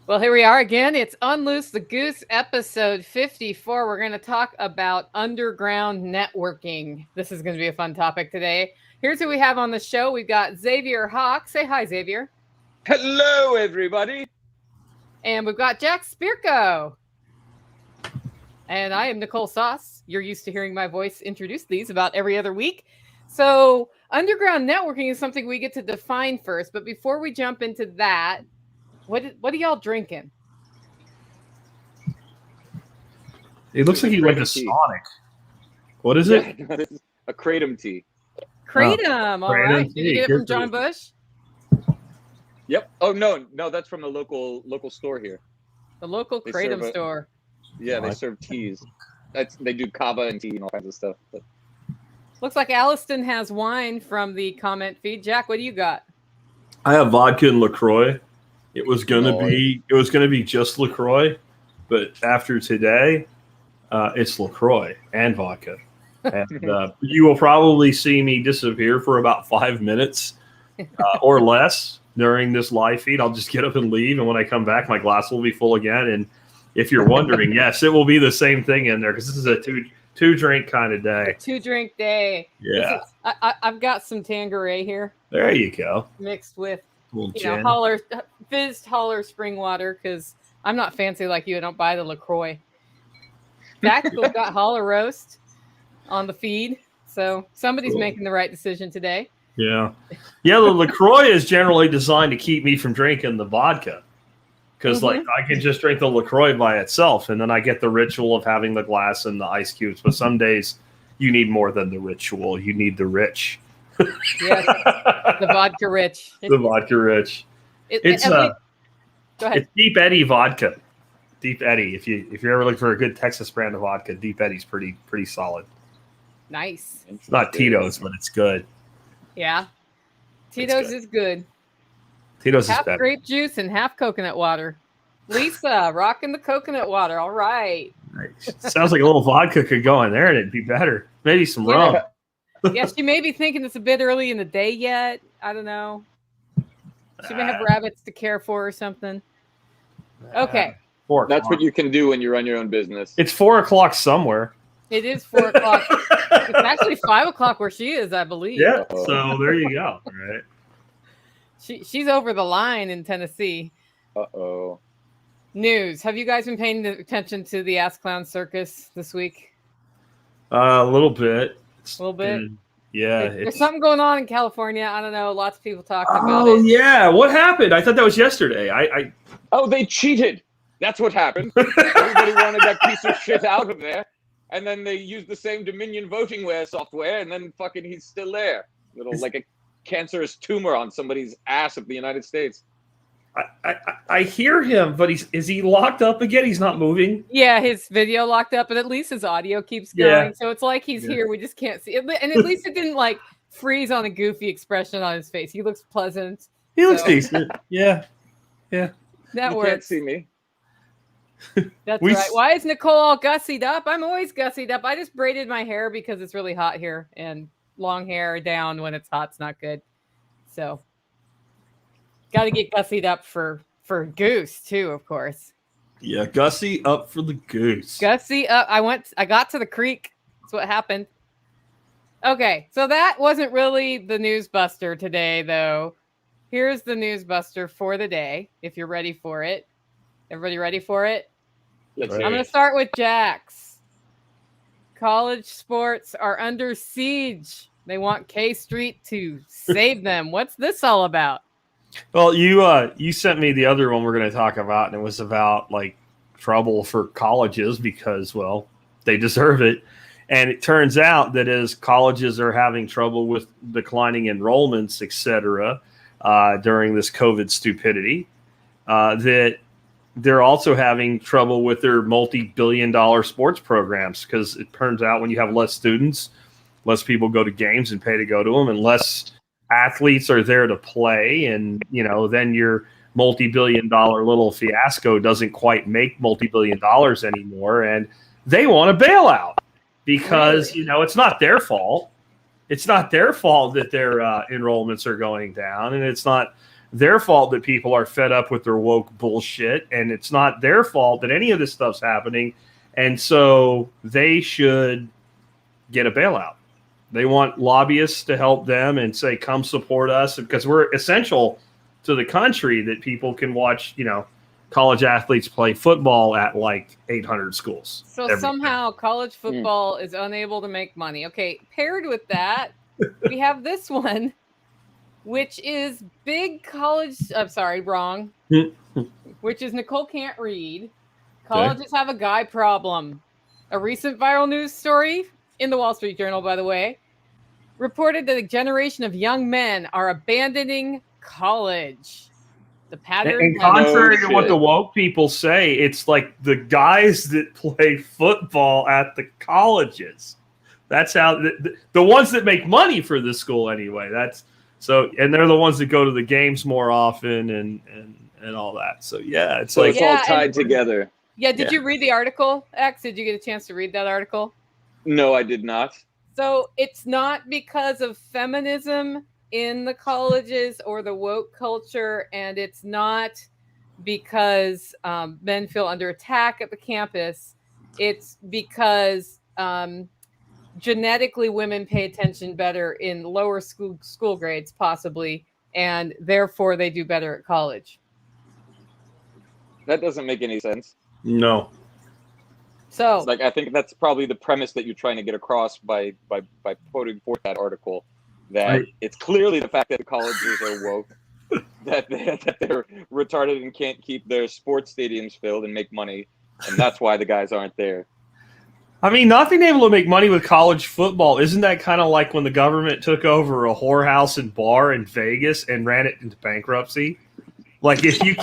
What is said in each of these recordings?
Well, here we are again. It's Unloose the Goose, episode 54. We're going to talk about underground networking. This is going to be a fun topic today. Here's who we have on the show. We've got Xavier Hawk. Say hi, Xavier. Hello, everybody. And we've got Jack Spirko. And I am Nicole Sauce. You're used to hearing my voice introduce these about every other week. So underground networking is something we get to define first. But before we jump into that, what are y'all drinking? It looks like you went to Sonic. What is it? A Kratom tea. Kratom, all Kratom right. Did you tea. get it from John Bush? Yep. Oh no, that's from the local store here. The local Kratom store. Yeah, they serve teas. They do kava and tea and all kinds of stuff. But. Looks like Alliston has wine from the comment feed. Jack, what do you got? I have vodka and LaCroix. It was gonna be just LaCroix, but after today, it's LaCroix and vodka. And you will probably see me disappear for about 5 minutes or less during this live feed. I'll just get up and leave, and when I come back, my glass will be full again. And if you're wondering, yes, it will be the same thing in there because this is a two drink kind of day. 2-drink day. Yeah. I've got some Tanqueray here. There you go. Mixed with Gin. fizzed Holler spring water because I'm not fancy like you. I don't buy the LaCroix. Tactical's got Holler roast on the feed, so somebody's making the right decision today. Yeah. The LaCroix is generally designed to keep me from drinking the vodka because I can just drink the LaCroix by itself, and then I get the ritual of having the glass and the ice cubes. But some days you need more than the ritual. You need the rich. Yes, the vodka rich. The vodka rich. Go ahead. It's Deep Eddy vodka. Deep Eddy. If you're ever looking for a good Texas brand of vodka, Deep Eddy's pretty solid. Nice. It's not Tito's, but it's good. Yeah, Tito's is good. Tito's half is better. Grape juice and half coconut water. Lisa, rocking the coconut water. All right. Nice. Sounds like a little vodka could go in there and it'd be better. Maybe some rum. Yeah, she may be thinking it's a bit early in the day yet. I don't know. She may have rabbits to care for or something. Okay. 4 o'clock. That's what you can do when you run your own business. It's 4 o'clock somewhere. It is 4 o'clock. It's actually 5 o'clock where she is, I believe. Yeah. So there you go. All right. She's over the line in Tennessee. Uh-oh. News. Have you guys been paying attention to the Ass Clown Circus this week? A little bit. A little bit? Yeah. There's something going on in California. I don't know. Lots of people talking about it. Oh, yeah. What happened? I thought that was yesterday. Oh, they cheated. That's what happened. Everybody wanted that piece of shit out of there. And then they used the same Dominion votingware software, and then fucking he's still there. Like a cancerous tumor on somebody's ass of the United States. I hear him, but is he locked up again? He's not moving? Yeah, his video locked up, but at least his audio keeps going. Yeah. So it's like he's here. We just can't see it. And at least it didn't freeze on a goofy expression on his face. He looks pleasant. He looks decent. Yeah. That you works. Can't see me. That's right. Why is Nicole all gussied up? I'm always gussied up. I just braided my hair because it's really hot here, and long hair down when it's hot's not good. So got to get gussied up for Goose too, of course. Yeah, gussy up for the Goose. Gussy up. I got to the creek. That's what happened. Okay, so that wasn't really the news buster today, though. Here's the news buster for the day, if you're ready for it. Everybody ready for it? I'm going to start with Jax. College sports are under siege. They want K-Street to save them. What's this all about? Well, you sent me the other one we're going to talk about, and it was about trouble for colleges because, well, they deserve it. And it turns out that as colleges are having trouble with declining enrollments, et cetera, during this COVID stupidity, that they're also having trouble with their multi-billion-dollar sports programs because it turns out when you have less students, less people go to games and pay to go to them, and less athletes are there to play. And, then your multi-billion-dollar little fiasco doesn't quite make multi-billion dollars anymore. And they want a bailout because, it's not their fault. It's not their fault that their enrollments are going down, and it's not their fault that people are fed up with their woke bullshit, and it's not their fault that any of this stuff's happening. And so they should get a bailout. They want lobbyists to help them and say, come support us, because we're essential to the country that people can watch, college athletes play football at like 800 schools. So somehow college football is unable to make money. Okay, paired with that, we have this one, which is big college. I'm sorry, wrong. Which is Nicole can't read. Colleges have a guy problem. A recent viral news story in the Wall Street Journal, by the way, reported that a generation of young men are abandoning college. The pattern. And contrary to what the woke people say, it's like the guys that play football at the colleges. That's how the ones that make money for the school anyway. And they're the ones that go to the games more often and all that. So yeah, it's all tied together. Yeah. Did you read the article, X? Did you get a chance to read that article? No, I did not. So it's not because of feminism in the colleges or the woke culture, and it's not because men feel under attack at the campus. It's because genetically women pay attention better in lower school grades, possibly, and therefore they do better at college. That doesn't make any sense. No. So, I think that's probably the premise that you're trying to get across by putting forth that article. That it's clearly the fact that the colleges are woke, that they're retarded and can't keep their sports stadiums filled and make money, and that's why the guys aren't there. I mean, not being able to make money with college football, isn't that kind of like when the government took over a whorehouse and bar in Vegas and ran it into bankruptcy? Like, if you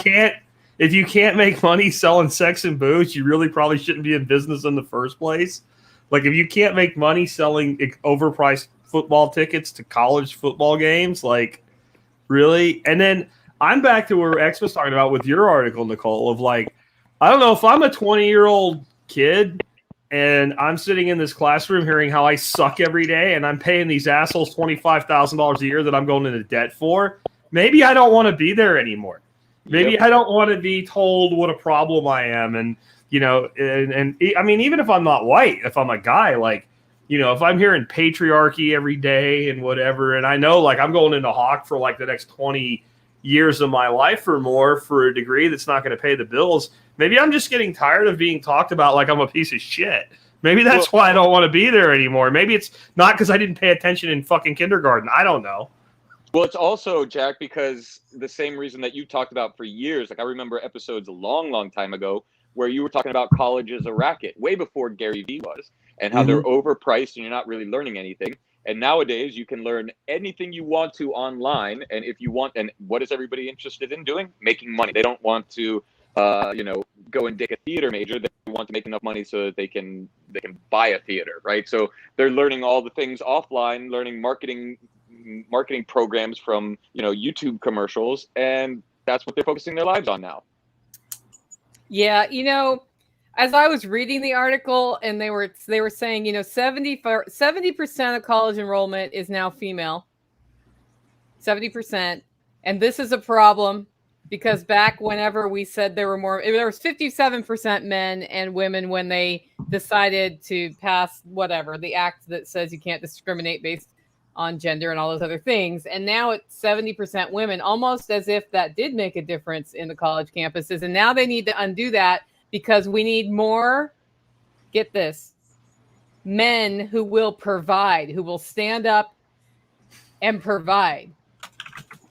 can't make money selling sex and booze, you really probably shouldn't be in business in the first place. Like, if you can't make money selling overpriced football tickets to college football games, like, really? And then I'm back to where X was talking about with your article, Nicole, of like, I don't know, if I'm a 20-year-old kid and I'm sitting in this classroom hearing how I suck every day and I'm paying these assholes $25,000 a year that I'm going into debt for, maybe I don't want to be there anymore. Maybe I don't want to be told what a problem I am. And, and I mean, even if I'm not white, if I'm a guy, like, if I'm hearing patriarchy every day and whatever, and I know like I'm going into Hawk for like the next 20 years of my life or more for a degree that's not going to pay the bills, maybe I'm just getting tired of being talked about like I'm a piece of shit. Maybe that's why I don't want to be there anymore. Maybe it's not because I didn't pay attention in fucking kindergarten. I don't know. Well, it's also, Jack, because the same reason that you talked about for years, like I remember episodes a long time ago where you were talking about college as a racket, way before Gary Vee was, and how they're overpriced and you're not really learning anything. And nowadays you can learn anything you want to online. And if you want, and what is everybody interested in doing? Making money. They don't want to, go and take a theater major. They want to make enough money so that they can buy a theater, right? So they're learning all the things offline, learning marketing programs from, YouTube commercials. And that's what they're focusing their lives on now. Yeah, as I was reading the article, and they were saying, 70% of college enrollment is now female. 70%, and this is a problem because back whenever we said there was 57% men and women when they decided to pass whatever the act that says you can't discriminate based on gender and all those other things, and now it's 70% women, almost as if that did make a difference in the college campuses. And now they need to undo that because we need more, get this, men who will provide, who will stand up and provide.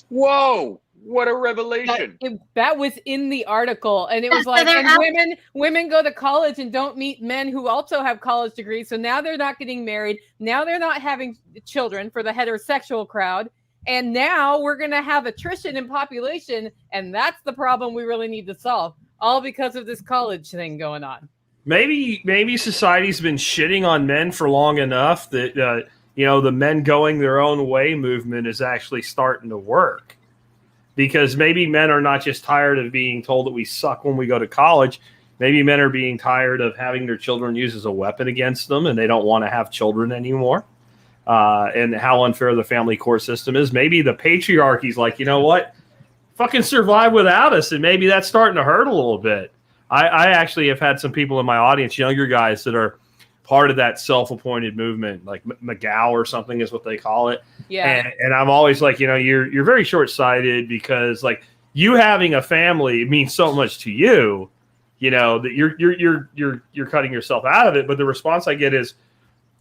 Whoa, what a revelation. That was in the article. And it was like, and women go to college and don't meet men who also have college degrees. So now they're not getting married. Now they're not having children for the heterosexual crowd. And now we're going to have attrition in population. And that's the problem we really need to solve. All because of this college thing going on. Maybe society's been shitting on men for long enough that, the men going their own way movement is actually starting to work. Because maybe men are not just tired of being told that we suck when we go to college. Maybe men are being tired of having their children used as a weapon against them, and they don't want to have children anymore. And how unfair the family court system is. Maybe the patriarchy's like, you know what? fucking survive without us, and maybe that's starting to hurt a little bit. I actually have had some people in my audience, younger guys, that are part of that self-appointed movement, like McGow or something is what they call it. Yeah. And I'm always like, you're very short-sighted, because like you having a family means so much to you, that you're cutting yourself out of it. But the response I get is,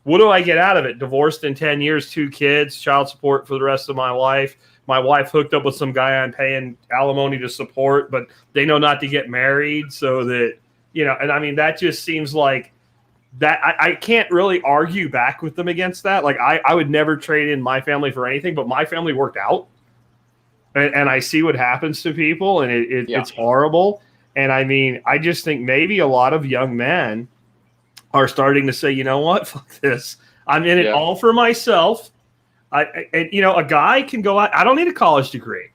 what do I get out of it? Divorced in 10 years, 2 kids, child support for the rest of my life. My wife hooked up with some guy I'm paying alimony to support, but they know not to get married, so that, and I mean, that just seems like that. I can't really argue back with them against that. Like, I would never trade in my family for anything, but my family worked out. And I see what happens to people, and it's horrible. And I mean, I just think maybe a lot of young men are starting to say, you know what, fuck this. I'm in it all for myself. A guy can go out. I don't need a college degree.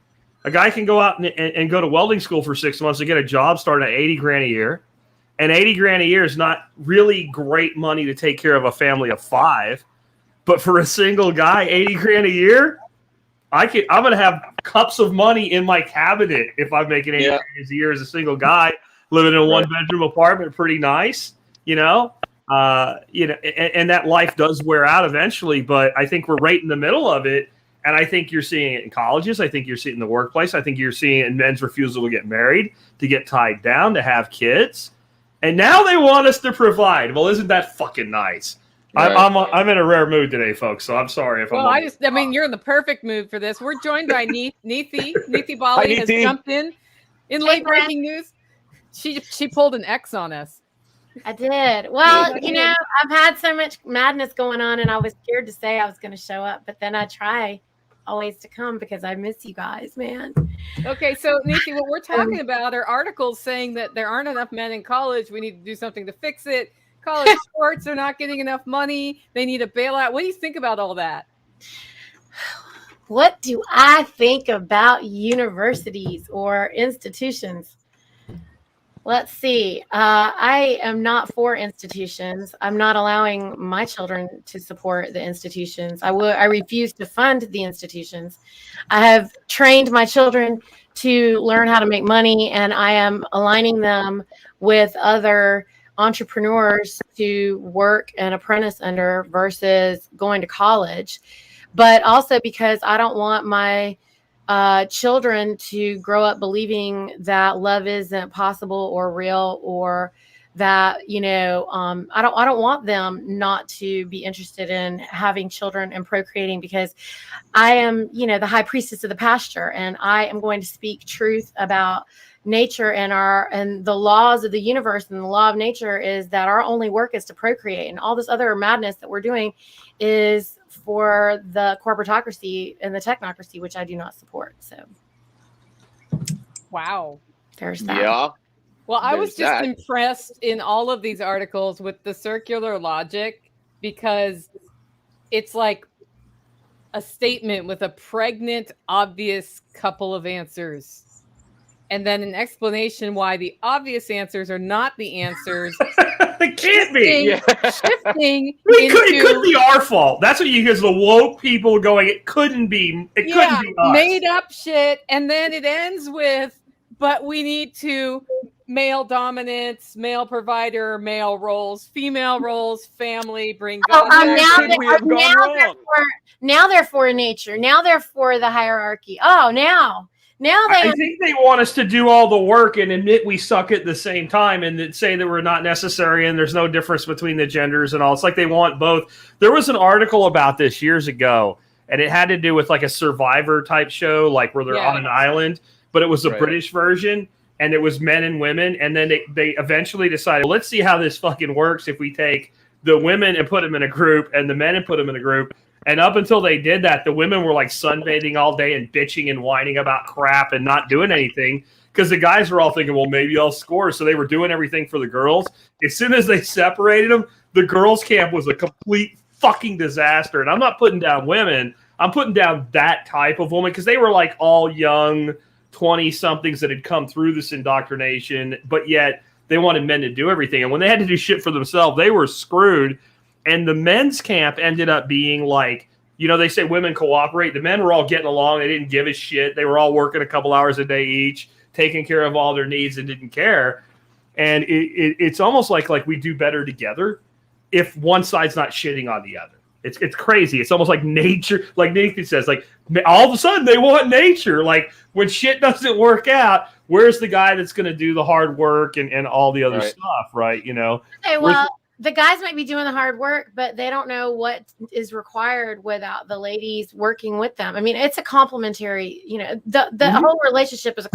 A guy can go out and go to welding school for 6 months to get a job starting at $80,000 a year. And $80,000 a year is not really great money to take care of a family of 5. But for a single guy, $80,000 a year, I'm going to have cups of money in my cabinet if I'm making $80,000 a year as a single guy living in a 1-bedroom apartment. Pretty nice, and that life does wear out eventually, but I think we're right in the middle of it. And I think you're seeing it in colleges. I think you're seeing it in the workplace. I think you're seeing it in men's refusal to get married, to get tied down, to have kids. And now they want us to provide. Well, isn't that fucking nice? Right. I'm in a rare mood today, folks, so I'm sorry if I'm... Well, you're in the perfect mood for this. We're joined by Neethi Bali has jumped in late breaking news. She pulled an X on us. I did. Well, I've had so much madness going on, and I was scared to say I was going to show up, but then I try always to come because I miss you guys, man. Okay, so Neethi, what we're talking about are articles saying that there aren't enough men in college. We need to do something to fix it. College sports are not getting enough money. They need a bailout. What do you think about all that? What do I think about universities or institutions? Let's see. I am not for institutions. I'm not allowing my children to support the institutions. I refuse to fund the institutions. I have trained my children to learn how to make money, and I am aligning them with other entrepreneurs to work and apprentice under versus going to college. But also because I don't want my children to grow up believing that love isn't possible or real, or that, I don't want them not to be interested in having children and procreating, because I am, the high priestess of the pasture, and I am going to speak truth about nature and the laws of the universe. And the law of nature is that our only work is to procreate, and all this other madness that we're doing is for the corporatocracy and the technocracy, which I do not support. So, wow, there's that. Yeah. Well, I was just impressed in all of these articles with the circular logic, because it's like a statement with a pregnant, obvious couple of answers, and then an explanation why the obvious answers are not the answers. It can't be. Shifting. It could be our fault. That's what you guys, the woke people, going, it couldn't be. It couldn't be us. Made up shit, and then it ends with, but we need to male dominance, male provider, male roles, female roles, family, bring God back. Now they're for nature. Now they're for the hierarchy. Oh, now I think they want us to do all the work and admit we suck at the same time, and say that we're not necessary and there's no difference between the genders and all. It's like they want both. There was an article about this years ago, and it had to do with like a Survivor type show, like where they're on an island, but it was a British version, and it was men and women. And then they eventually decided, well, let's see how this fucking works if we take the women and put them in a group and the men and put them in a group. And up until they did that, the women were like sunbathing all day and bitching and whining about crap and not doing anything, because the guys were all thinking, well, maybe I'll score. So they were doing everything for the girls. As soon as they separated them, the girls' camp was a complete fucking disaster. And I'm not putting down women. I'm putting down that type of woman, because they were like all young 20-somethings that had come through this indoctrination, but yet they wanted men to do everything. And when they had to do shit for themselves, they were screwed. And the men's camp ended up being like You know, they say women cooperate. The men were all getting along. They didn't give a shit. They were all working a couple hours a day each, taking care of all their needs and didn't care. And it's almost like we do better together if one side's not shitting on the other. It's crazy. It's almost like nature, like Nathan says, like all of a sudden they want nature. Like when shit doesn't work out, where's the guy that's going to do the hard work and all the other stuff, right? You know? Okay, well, the guys might be doing the hard work, but they don't know what is required without the ladies working with them. I mean, it's a complementary, you know, the whole relationship is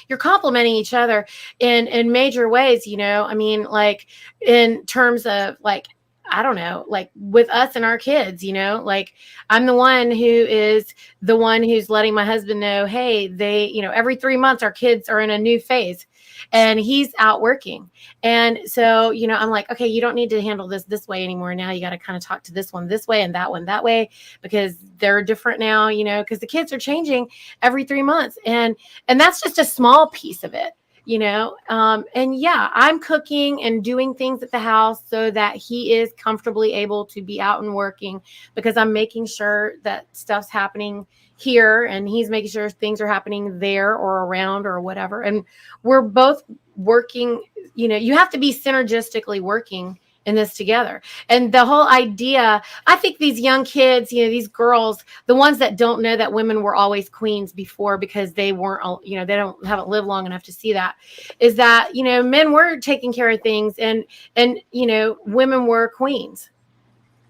you're complementing each other in major ways, you know. I mean, like in terms of like, I don't know, like with us and our kids, you know, like I'm the one who's letting my husband know, hey, you know, every 3 months our kids are in a new phase and he's out working. And so, you know, I'm like, okay, you don't need to handle this way anymore. Now you got to kind of talk to this one this way and that one that way, because they're different now, you know, because the kids are changing every 3 months. And that's just a small piece of it. You know, and yeah, I'm cooking and doing things at the house so that he is comfortably able to be out and working, because I'm making sure that stuff's happening here and he's making sure things are happening there or around or whatever. And we're both working, you know, you have to be synergistically working in this together. And the whole idea, I think these young kids, you know, these girls, the ones that don't know that women were always queens before because they weren't, you know, they haven't lived long enough to see that, is that, you know, men were taking care of things and, you know, women were queens.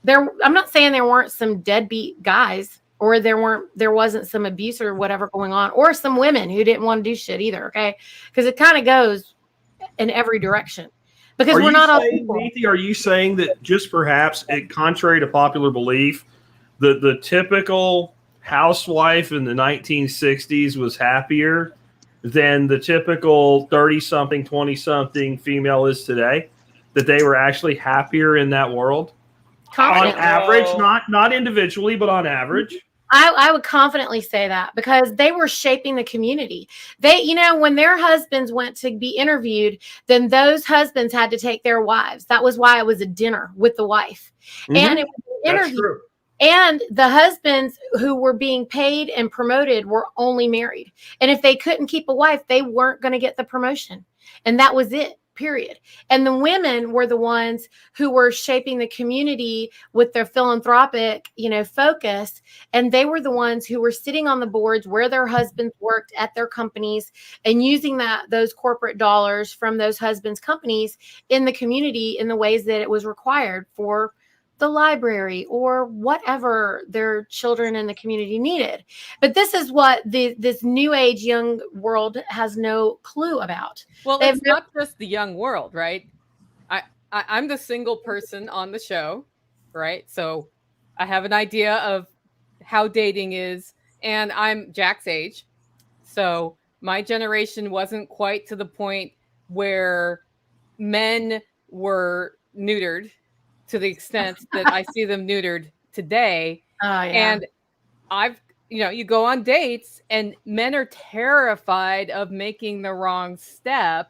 I'm not saying there weren't some deadbeat guys or there wasn't some abuse or whatever going on, or some women who didn't want to do shit either. Okay. Because it kind of goes in every direction. Because we're not all people. Nathan, are you saying that just perhaps, contrary to popular belief, the typical housewife in the 1960s was happier than the typical 30-something, 20-something female is today? That they were actually happier in that world? On average, not individually, but on average? I would confidently say that, because they were shaping the community. They, you know, when their husbands went to be interviewed, then those husbands had to take their wives. That was why it was a dinner with the wife. And it was an interview. That's true. And the husbands who were being paid and promoted were only married. And if they couldn't keep a wife, they weren't going to get the promotion. And that was it. Period. And the women were the ones who were shaping the community with their philanthropic, you know, focus. And they were the ones who were sitting on the boards where their husbands worked at their companies and using those corporate dollars from those husbands' companies in the community in the ways that it was required for the library or whatever their children in the community needed. But this is what this new age young world has no clue about. Well, it's not just the young world, right? I'm the single person on the show, right? So I have an idea of how dating is, and I'm Jack's age. So my generation wasn't quite to the point where men were neutered to the extent that I see them neutered today. And you go on dates and men are terrified of making the wrong step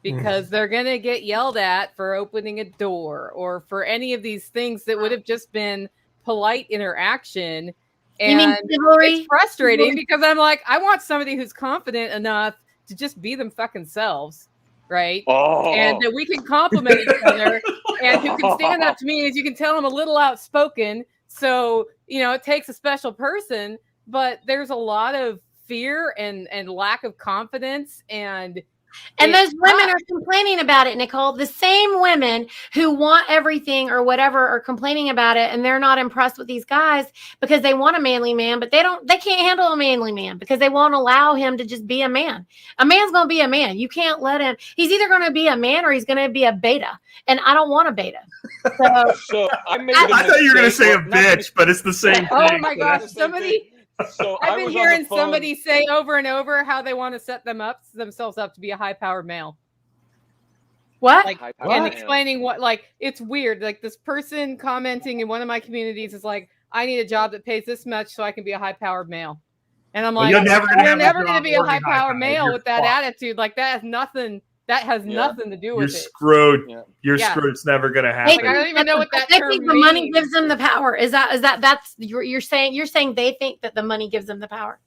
because they're going to get yelled at for opening a door or for any of these things that would have just been polite interaction. And it's frustrating because I'm like, I want somebody who's confident enough to just be them fucking selves. Right. And that we can compliment each other and who can stand up to me. As you can tell, I'm a little outspoken. So, you know, it takes a special person, but there's a lot of fear and lack of confidence. And those women are complaining about it, Nicole. The same women who want everything or whatever are complaining about it, and they're not impressed with these guys because they want a manly man, but they can't handle a manly man because they won't allow him to just be a man. A man's going to be a man. You can't let him. He's either going to be a man or he's going to be a beta, and I don't want a beta. So I thought you were going to say a bitch, but it's the same thing. Oh my gosh, I've been hearing somebody say over and over how they want to set themselves up to be a high-powered male. What? And explaining what, like, it's weird. Like, this person commenting in one of my communities is like, I need a job that pays this much so I can be a high-powered male. And I'm like, you're never going to be a high-powered male with that attitude. Like, that has nothing That has Yeah. nothing to do You're with it. screwed. Yeah. You're Yeah. screwed. It's never gonna They happen. Like, I don't even know what that they term think the money means. gives them the power. That's you're saying they think that the money gives them the power.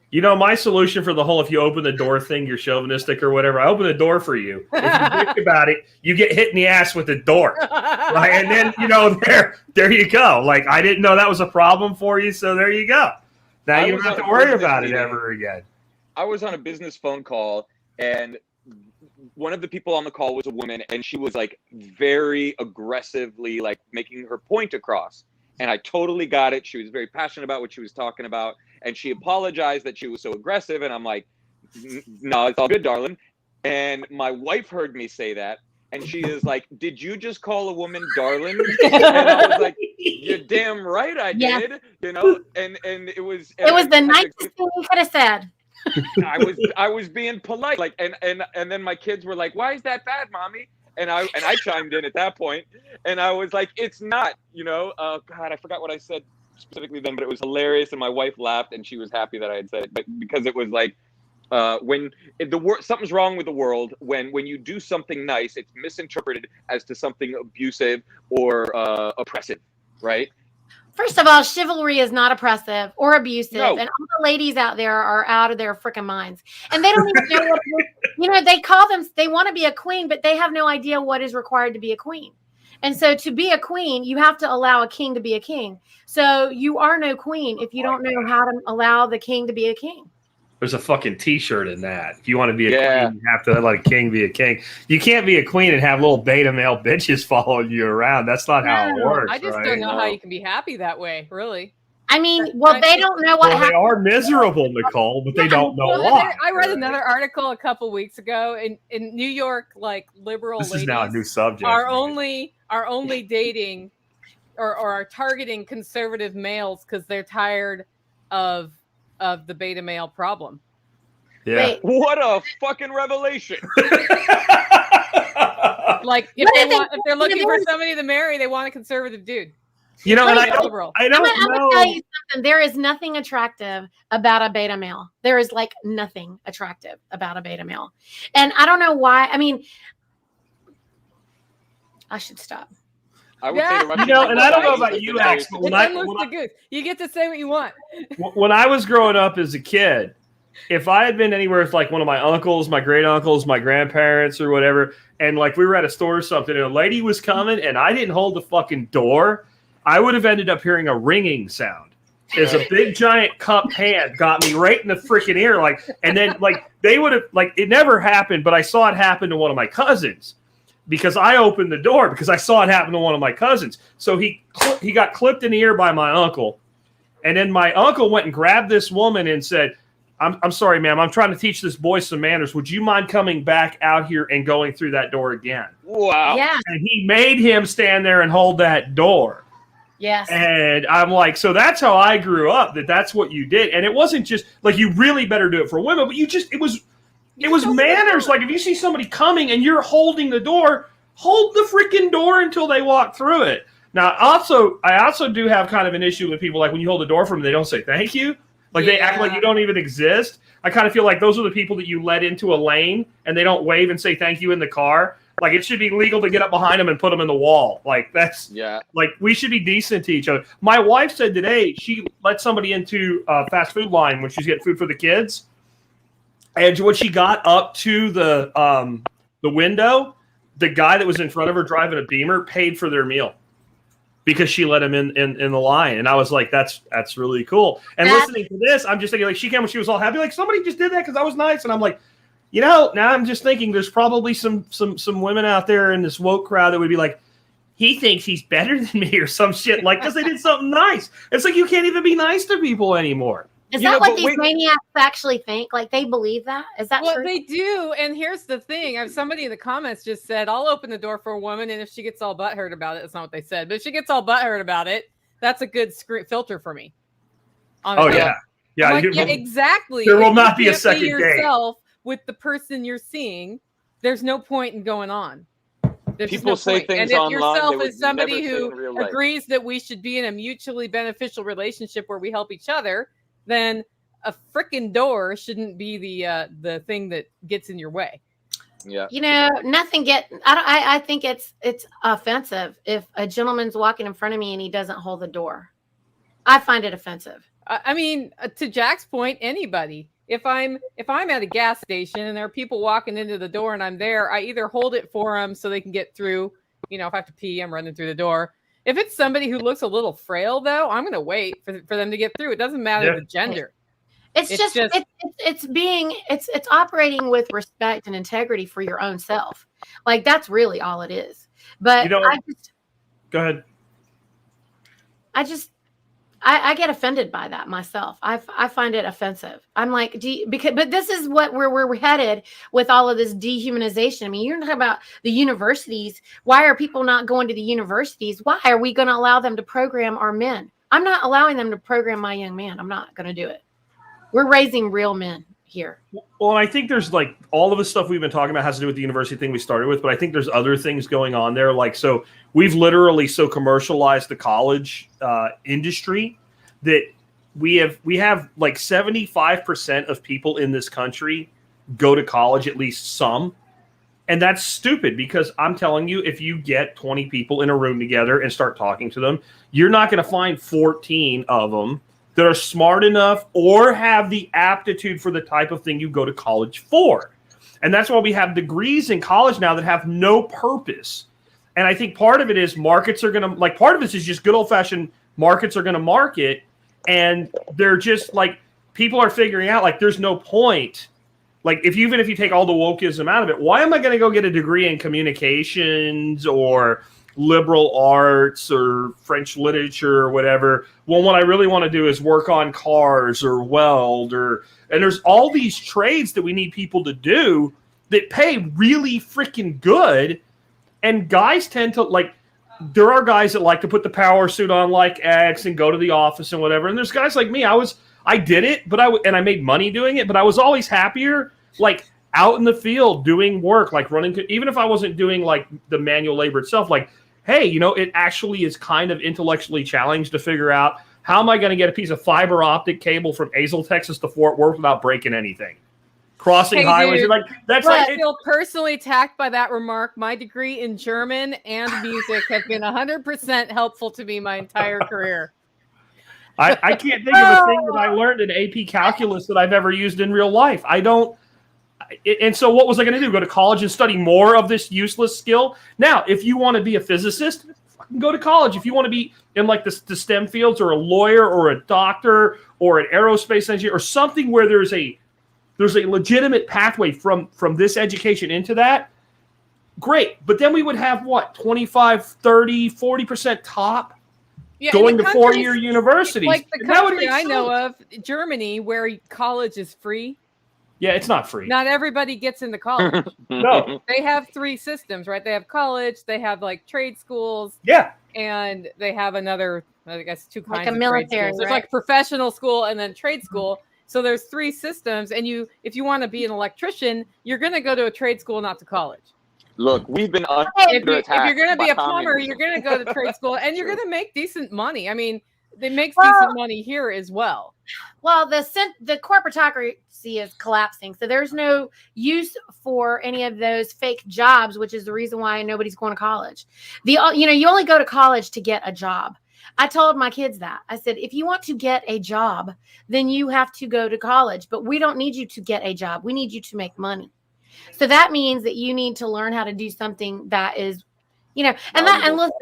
You know, my solution for the whole if you open the door thing, you're chauvinistic or whatever, I open the door for you. If you think about it, you get hit in the ass with the door. Right? And then, you know, there you go. Like, I didn't know that was a problem for you, so there you go. Now I you was don't have on to a worry business about it meeting. ever again. I was on a business phone call, and one of the people on the call was a woman, and she was like very aggressively like making her point across. And I totally got it. She was very passionate about what she was talking about. And she apologized that she was so aggressive. And I'm like, no, it's all good, darling. And my wife heard me say that. And she is like, did you just call a woman darling? And I was like, you're damn right I Yeah. did. You know, and it was It was the nicest thing you could have said. I was being polite, like, and then my kids were like, why is that bad, mommy? And I chimed in at that point, and I was like, it's not, you know. God, I forgot what I said specifically then, but it was hilarious, and my wife laughed, and she was happy that I had said it, but because it was like, when something's wrong with the world, when you do something nice, it's misinterpreted as to something abusive or oppressive, right? First of all, chivalry is not oppressive or abusive, No. and all the ladies out there are out of their freaking minds, and they don't even know what it is. You know, they want to be a queen, but they have no idea what is required to be a queen. And so, to be a queen, you have to allow a king to be a king. So you are no queen if you don't know how to allow the king to be a king. There's a fucking T-shirt in that. If you want to be a Yeah. queen, you have to let a king be a king. You can't be a queen and have little beta male bitches following you around. That's not how it No, works. I just right? don't know how No. you can be happy that way, really. I mean, well, they don't know what Well, they happened. are miserable, Nicole, but they don't know Well, why. I read another article a couple weeks ago in New York, like liberal This ladies is now a new subject. are only dating or are targeting conservative males because they're tired of the beta male problem. Yeah. Wait, What a fucking revelation! Like if they're looking for somebody to marry, they want a conservative dude. You know, and I don't, Liberal. I I'm don't gonna know. tell you something. There is nothing attractive about a beta male. There is like nothing attractive about a beta male, and I don't know why. I mean, I should stop. I would say the Russian You know, and I don't know society about has you, been very Ax, but It's almost the goose. You get to say what you want. When I was growing up as a kid, if I had been anywhere with like one of my uncles, my great uncles, my grandparents, or whatever, and like we were at a store or something, and a lady was coming, and I didn't hold the fucking door, I would have ended up hearing a ringing sound. As a big giant cup hand got me right in the freaking ear, like, and then like they would have like it never happened, but I saw it happen to one of my cousins because I opened the door because I saw it happen to one of my cousins. So he got clipped in the ear by my uncle, and then my uncle went and grabbed this woman and said, I'm sorry, ma'am. I'm trying to teach this boy some manners. Would you mind coming back out here and going through that door again?" Wow. Yeah. And he made him stand there and hold that door. Yes. And I'm like, so that's how I grew up, that's what you did. And it wasn't just like you really better do it for women, but it was manners. Like if you see somebody coming and you're holding the door, hold the freaking door until they walk through it. Now, I also do have kind of an issue with people like when you hold the door for them, they don't say thank you. Like they act like you don't even exist. I kind of feel like those are the people that you let into a lane and they don't wave and say thank you in the car. Like it should be legal to get up behind them and put them in the wall. Like that's like we should be decent to each other. My wife said today she let somebody into a fast food line when she's getting food for the kids. And when she got up to the window, the guy that was in front of her driving a Beamer paid for their meal because she let him in the line. And I was like, that's really cool. And listening to this, I'm just thinking like she came when she was all happy, like somebody just did that because I was nice. And I'm like, you know, now I'm just thinking there's probably some women out there in this woke crowd that would be like, he thinks he's better than me or some shit like because they did something nice. It's like you can't even be nice to people anymore. Is that what these maniacs actually think? Like they believe that? Is that true? Well, they do. And here's the thing. Somebody in the comments just said, I'll open the door for a woman. And if she gets all butthurt about it, that's not what they said. But if she gets all butthurt about it, that's a good filter for me. Honestly. Oh, yeah. Yeah, like, yeah, exactly. There will not be a second yourself with the person you're seeing. There's no point in going on. There's People say point. things and if online yourself they is somebody would never say in who real life. agrees that we should be in a mutually beneficial relationship where we help each other, then a freaking door shouldn't be the thing that gets in your way. Yeah. Nothing I think it's offensive if a gentleman's walking in front of me and he doesn't hold the door. I find it offensive. I mean, to Jack's point, anybody. If I'm at a gas station and there are people walking into the door and I'm there, I either hold it for them so they can get through. If I have to pee, I'm running through the door. If it's somebody who looks a little frail, though, I'm going to wait for them to get through. It doesn't matter the gender. It's operating with respect and integrity for your own self. Like, that's really all it is. But go ahead. I get offended by that myself. I find it offensive. I'm like, but this is where we're headed with all of this dehumanization. I mean, you're talking about the universities. Why are people not going to the universities? Why are we going to allow them to program our men? I'm not allowing them to program my young man. I'm not going to do it. We're raising real men here. Well, I think there's like all of the stuff we've been talking about has to do with the university thing we started with, but I think there's other things going on there. Like, so we've literally so commercialized the college industry that we have like 75% of people in this country go to college, at least some. And that's stupid because I'm telling you, if you get 20 people in a room together and start talking to them, you're not going to find 14 of them that are smart enough or have the aptitude for the type of thing you go to college for. And that's why we have degrees in college now that have no purpose. And I think part of it is markets are going to, like, part of it is just good old-fashioned markets are going to market, and they're just, like, people are figuring out, like, there's no point. Like, even if you take all the wokeism out of it, why am I going to go get a degree in communications or liberal arts or French literature or whatever? Well, what I really want to do is work on cars or weld and there's all these trades that we need people to do that pay really freaking good. And guys tend to, like, there are guys that like to put the power suit on like X and go to the office and whatever. And there's guys like me. I did it, but I made money doing it, but I was always happier, like, out in the field doing work, like running, even if I wasn't doing like the manual labor itself, like, hey, it actually is kind of intellectually challenged to figure out how am I going to get a piece of fiber optic cable from Azle, Texas to Fort Worth without breaking anything? Crossing highways. Dude, like that's like I feel personally attacked by that remark. My degree in German and music have been 100% helpful to me my entire career. I can't think of a thing that I learned in AP calculus that I've ever used in real life. I don't. And so what was I going to do? Go to college and study more of this useless skill? Now, if you want to be a physicist, fucking go to college. If you want to be in like the STEM fields or a lawyer or a doctor or an aerospace engineer or something where there's a legitimate pathway from this education into that, great. But then we would have what, 25, 30, 40% top going to four-year universities. Like the country I know of, Germany, where college is free. Yeah, it's not free. Not everybody gets into college. No. They have three systems, right? They have college, they have like trade schools. Yeah. And they have another, I guess, two kinds of military, trade schools. There's right? like professional school and then trade school. So there's three systems. And if you want to be an electrician, you're going to go to a trade school, not to college. Look, we've been under If attack. you're going to be a plumber, you're going to go to trade school and you're going to make decent money. I mean, they make decent money here as well. Well, the corporatocracy is collapsing, so there's no use for any of those fake jobs, which is the reason why nobody's going to college. You only go to college to get a job. I told my kids that. I said, if you want to get a job, then you have to go to college. But we don't need you to get a job. We need you to make money. So that means that you need to learn how to do something that is, and listen.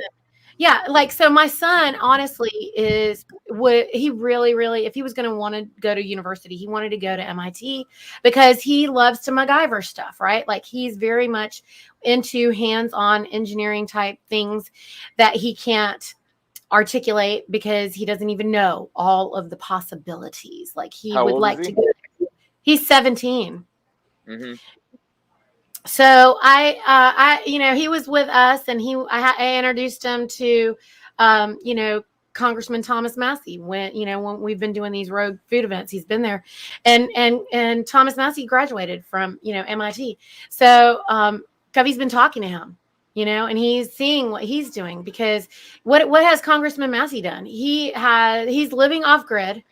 Yeah, like, so my son, honestly, he really, really, if he was going to want to go to university, he wanted to go to MIT because he loves to MacGyver stuff, right? Like, he's very much into hands-on engineering type things that he can't articulate because he doesn't even know all of the possibilities. Like, he would like to go. He's 17. Mm-hmm. So he was with us, and I introduced him to, Congressman Thomas Massey when we've been doing these road food events. He's been there, and Thomas Massey graduated from MIT. So Covey's been talking to him, and he's seeing what he's doing, because what has Congressman Massey done? He's living off grid.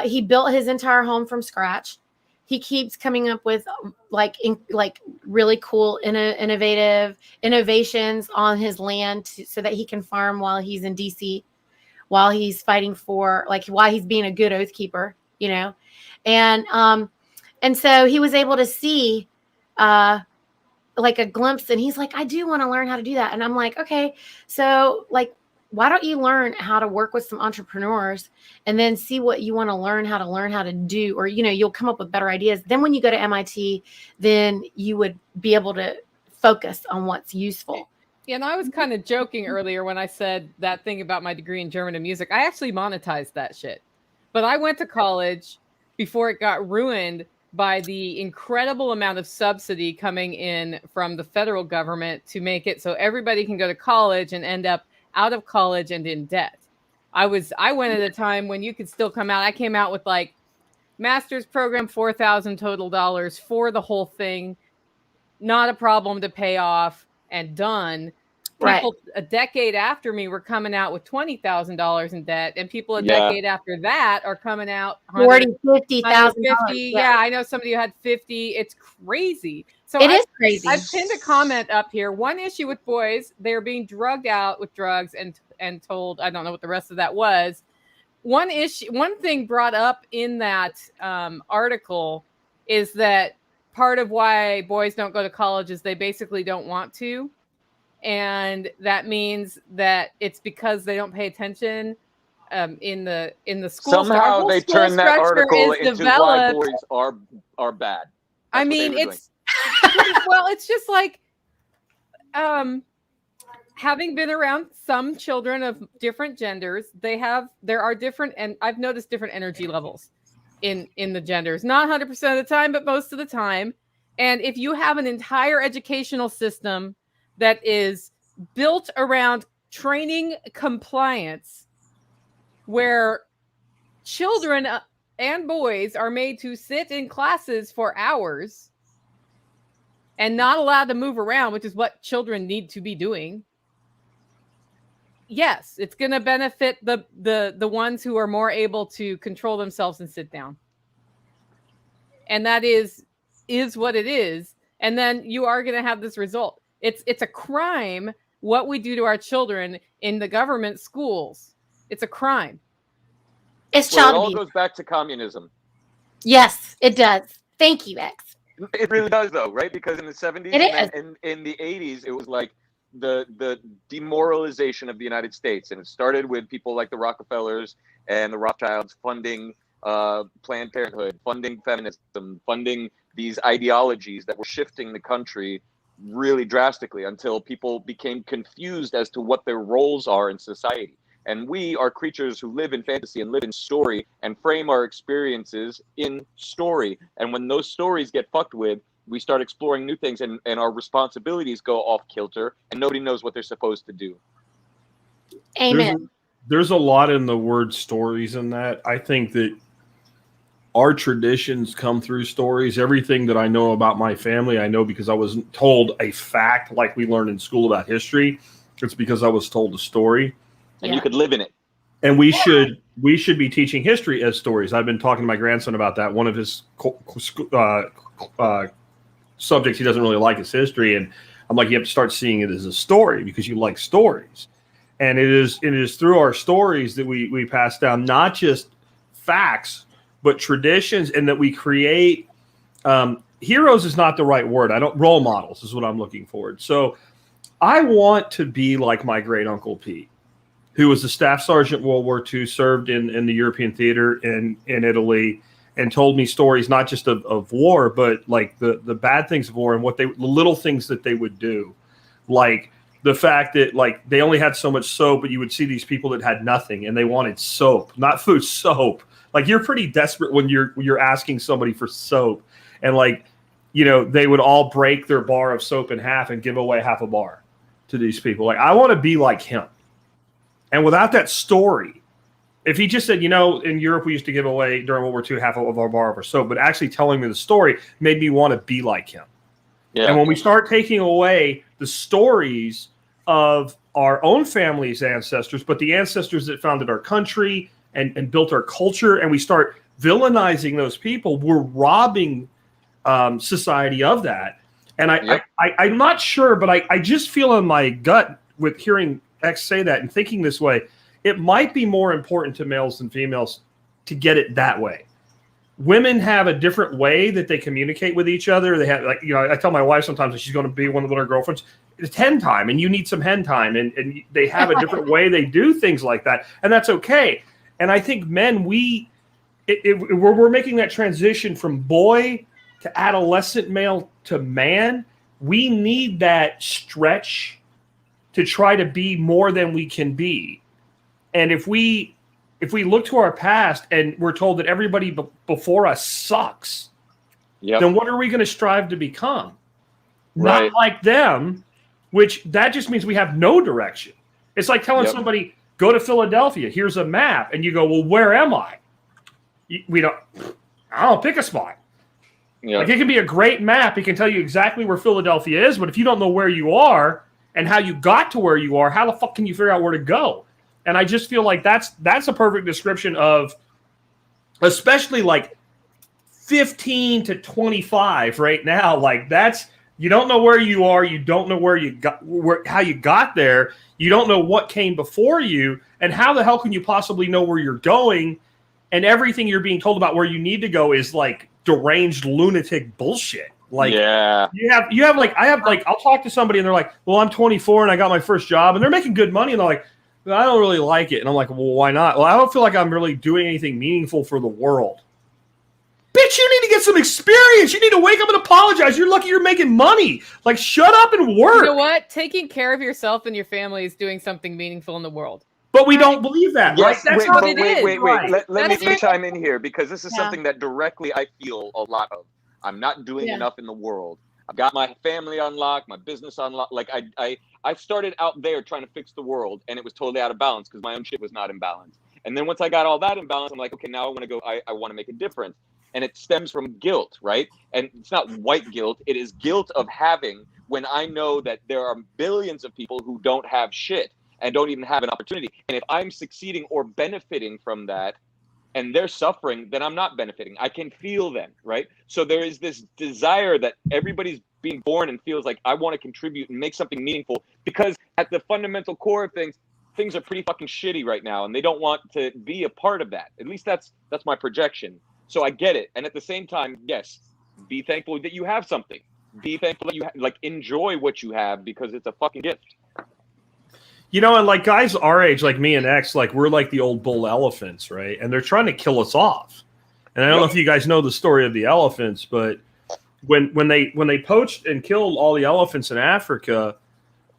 He built his entire home from scratch. he keeps coming up with like really cool innovations on his land so that he can farm while he's in DC, while he's fighting for, like, while he's being a good oath keeper, you know. And so he was able to see like a glimpse, and he's like, I do want to learn how to do that. And I'm like, okay, so like, why don't you learn how to work with some entrepreneurs and then see what you want to learn how to do, or, you know, you'll come up with better ideas. Then when you go to MIT, then you would be able to focus on what's useful. Yeah, and I was kind of joking earlier when I said that thing about my degree in German and music. I actually monetized that shit. But I went to college before it got ruined by the incredible amount of subsidy coming in from the federal government to make it so everybody can go to college and end up out of college and in debt. I went at a time when you could still come out. I came out with like master's program, $4,000 total dollars for the whole thing. Not a problem to pay off and done. People a decade after me were coming out with $20,000 in debt, and people a decade after that are coming out $50,000. Yeah, I know somebody who had 50. It's crazy. So it is crazy. I've pinned a comment up here. One issue with boys, they're being drugged out with drugs and told, I don't know what the rest of that was. One thing brought up in that article is that part of why boys don't go to college is they basically don't want to. And that means that it's because they don't pay attention in the school. Somehow they turn that article into why boys are bad. That's I mean, it's well, it's just like having been around some children of different genders, there are different, and I've noticed different energy levels in the genders. Not 100% of the time, but most of the time. And if you have an entire educational system that is built around training compliance, where children and boys are made to sit in classes for hours and not allowed to move around, which is what children need to be doing. Yes, it's going to benefit the ones who are more able to control themselves and sit down. And that is what it is. And then you are going to have this result. It's a crime what we do to our children in the government schools. It's a crime. It's child abuse. It all goes back to communism. Yes, it does. Thank you, X. It really does, though, right? Because in the 70s and in the 80s, it was like the demoralization of the United States. And it started with people like the Rockefellers and the Rothschilds funding Planned Parenthood, funding feminism, funding these ideologies that were shifting the country really drastically until people became confused as to what their roles are in society. And we are creatures who live in fantasy and live in story and frame our experiences in story. And when those stories get fucked with, we start exploring new things, and our responsibilities go off kilter, and nobody knows what they're supposed to do. Amen. There's a lot in the word stories in that. I think that our traditions come through stories. Everything that I know about my family, I know because I wasn't told a fact like we learned in school about history. It's because I was told a story. And you could live in it. And we should be teaching history as stories. I've been talking to my grandson about that. One of his subjects he doesn't really like is history. And I'm like, you have to start seeing it as a story because you like stories. And it is through our stories that we pass down not just facts, but traditions, and that we create heroes is not the right word. Role models is what I'm looking for. So I want to be like my great uncle Pete, who was a staff sergeant in World War II, served in the European theater in Italy, and told me stories not just of war, but like the bad things of war and the little things that they would do, like the fact that like they only had so much soap, but you would see these people that had nothing and they wanted soap, not food, soap. Like you're pretty desperate when you're asking somebody for soap, and like, you know, they would all break their bar of soap in half and give away half a bar to these people. Like I want to be like him. And without that story, if he just said, you know, in Europe we used to give away during World War II half of our bar of our soap, but actually telling me the story made me want to be like him. Yeah. And when we start taking away the stories of our own family's ancestors, but the ancestors that founded our country and built our culture, and we start villainizing those people, we're robbing society of that. And I'm not sure, but I just feel in my gut with hearing X say that and thinking this way, it might be more important to males than females to get it that way. Women have a different way that they communicate with each other. They have, like, I tell my wife sometimes that she's going to be one of her girlfriends. It's hen time, and you need some hen time, and they have a different way they do things like that, and that's okay. And I think men, we're making that transition from boy to adolescent male to man. We need that stretch to try to be more than we can be. And if we look to our past and we're told that everybody before us sucks, then what are we going to strive to become? Right. Not like them, which that just means we have no direction. It's like telling somebody, go to Philadelphia, here's a map. And you go, well, where am I? I don't pick a spot. Yep. Like, it can be a great map. It can tell you exactly where Philadelphia is, but if you don't know where you are and how you got to where you are, how the fuck can you figure out where to go? And I just feel like that's a perfect description of, especially like 15 to 25 right now. Like, that's, you don't know where you are. You don't know where you got, how you got there. You don't know what came before you. And how the hell can you possibly know where you're going? And everything you're being told about where you need to go is like deranged lunatic bullshit. Like, you have like, I'll talk to somebody and they're like, well, I'm 24 and I got my first job and they're making good money. And they're like, I don't really like it. And I'm like, well, why not? Well, I don't feel like I'm really doing anything meaningful for the world. Bitch, you need to get some experience. You need to wake up and apologize. You're lucky you're making money. Like, shut up and work. You know what? Taking care of yourself and your family is doing something meaningful in the world. But we don't believe that, right? That's what it is. Wait. Let me chime in here, because this is something that directly I feel a lot of. I'm not doing enough in the world. I've got my family on lock, my business on lock. Like, I started out there trying to fix the world, and it was totally out of balance because my own shit was not in balance. And then once I got all that in balance, I'm like, okay, now I want to go. I want to make a difference. And it stems from guilt, right? And it's not white guilt. It is guilt of having, when I know that there are billions of people who don't have shit and don't even have an opportunity. And if I'm succeeding or benefiting from that and they're suffering, then I'm not benefiting. I can feel them, right? So there is this desire that everybody's being born and feels like, I want to contribute and make something meaningful, because at the fundamental core of things are pretty fucking shitty right now, and they don't want to be a part of that. At least that's my projection. So I get it. And at the same time, yes, be thankful that you have something. Be thankful that you enjoy what you have, because it's a fucking gift. And like guys our age, like me and X, like we're like the old bull elephants, right? And they're trying to kill us off. And I don't know if you guys know the story of the elephants, but when they poached and killed all the elephants in Africa,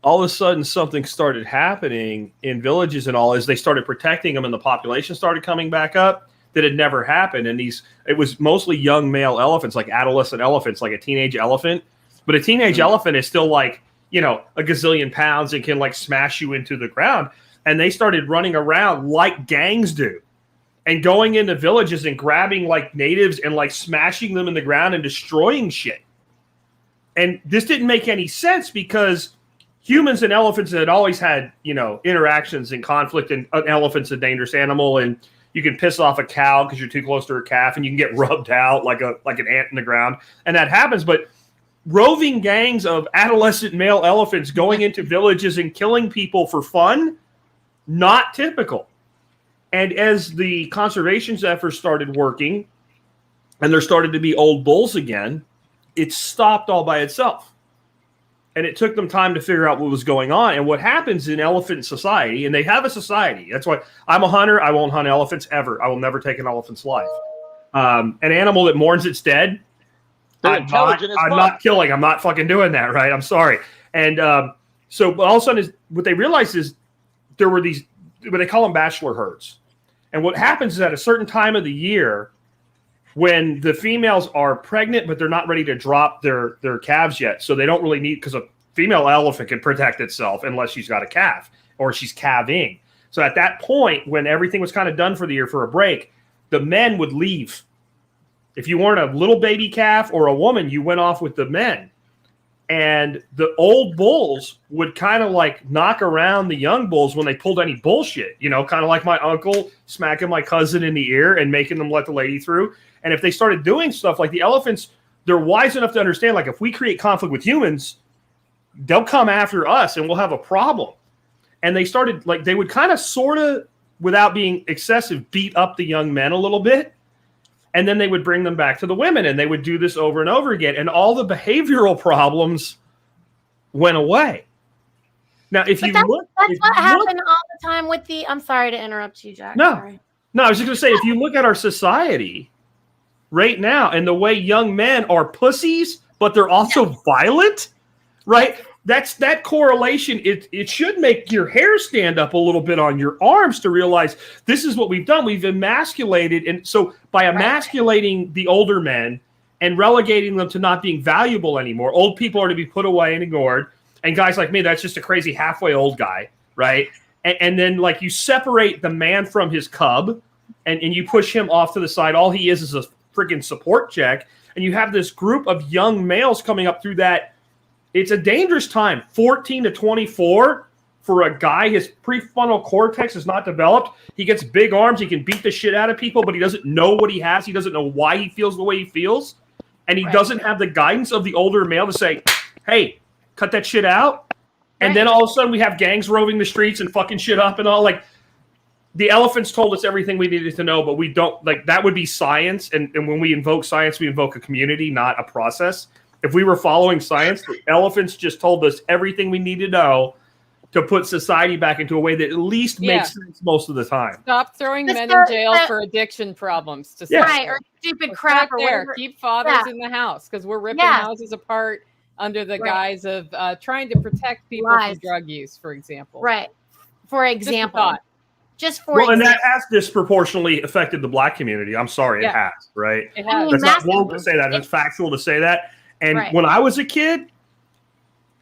all of a sudden something started happening in villages and all, as they started protecting them and the population started coming back up. That had never happened. And it was mostly young male elephants, like adolescent elephants, like a teenage elephant. But a teenage elephant is still like, a gazillion pounds and can like smash you into the ground. And they started running around like gangs do and going into villages and grabbing like natives and like smashing them in the ground and destroying shit. And this didn't make any sense, because humans and elephants had always had, interactions and conflict, and an elephant's a dangerous animal, and you can piss off a cow because you're too close to a calf, and you can get rubbed out like an ant in the ground. And that happens. But roving gangs of adolescent male elephants going into villages and killing people for fun, not typical. And as the conservation efforts started working and there started to be old bulls again, it stopped all by itself. And it took them time to figure out what was going on. And what happens in elephant society, and they have a society. That's why I'm a hunter. I won't hunt elephants ever. I will never take an elephant's life. An animal that mourns its dead, I'm not killing. I'm not fucking doing that, right? I'm sorry. And so all of a sudden, what they realized is there were these, what they call them Bachelor Herds. And what happens is at a certain time of the year, when the females are pregnant, but they're not ready to drop their calves yet. So they don't really need, because a female elephant can protect itself unless she's got a calf or she's calving. So at that point, when everything was kind of done for the year for a break, the men would leave. If you weren't a little baby calf or a woman, you went off with the men. And the old bulls would kind of like knock around the young bulls when they pulled any bullshit, you know, kind of like my uncle smacking my cousin in the ear and making them let the lady through. And if they started doing stuff like the elephants, they're wise enough to understand, like, if we create conflict with humans, they'll come after us and we'll have a problem. And they started, like, they would kind of sort of, without being excessive, beat up the young men a little bit. And then they would bring them back to the women, and they would do this over and over again. And all the behavioral problems went away. Now, if you look, that's what happened all the time with the. I'm sorry to interrupt you, Jack. No, sorry. no, I was just going to say, if you look at our society right now and the way young men are pussies, but they're also violent, right? That's that correlation. It should make your hair stand up a little bit on your arms to realize this is what we've done. We've emasculated. And so by emasculating the older men and relegating them to not being valuable anymore, old people are to be put away and ignored. And guys like me, that's just a crazy halfway old guy, right? And then, like, you separate the man from his cub and you push him off to the side. All he is a freaking support check. And you have this group of young males coming up through that. It's a dangerous time, 14 to 24, for a guy. His prefrontal cortex is not developed. He gets big arms. He can beat the shit out of people, but he doesn't know what he has. He doesn't know why he feels the way he feels. And he doesn't have the guidance of the older male to say, hey, cut that shit out. And then all of a sudden we have gangs roving the streets and fucking shit up and all. Like, the elephants told us everything we needed to know, but we don't, like, that would be science. And when we invoke science, we invoke a community, not a process. If we were following science, the elephants just told us everything we need to know to put society back into a way that at least makes sense most of the time. Stop throwing men in jail for addiction problems. Right, or stupid crap or there. whatever. Keep fathers in the house, because we're ripping houses apart under the guise of trying to protect people from drug use, for example. Right. For example. Just for and that has disproportionately affected the black community. I'm sorry, it has, right? It has. That's not wrong to say that. It's factual to say that. And when I was a kid,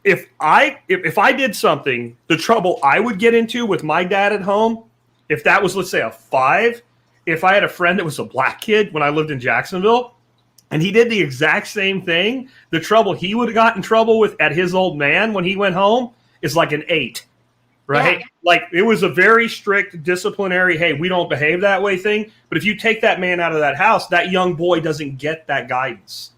if I did something, the trouble I would get into with my dad at home, if that was, let's say, a 5, if I had a friend that was a black kid when I lived in Jacksonville, and he did the exact same thing, the trouble he would have got in trouble with at his old man when he went home is like an 8, right? Yeah. Like, it was a very strict disciplinary, hey, we don't behave that way thing. But if you take that man out of that house, that young boy doesn't get that guidance.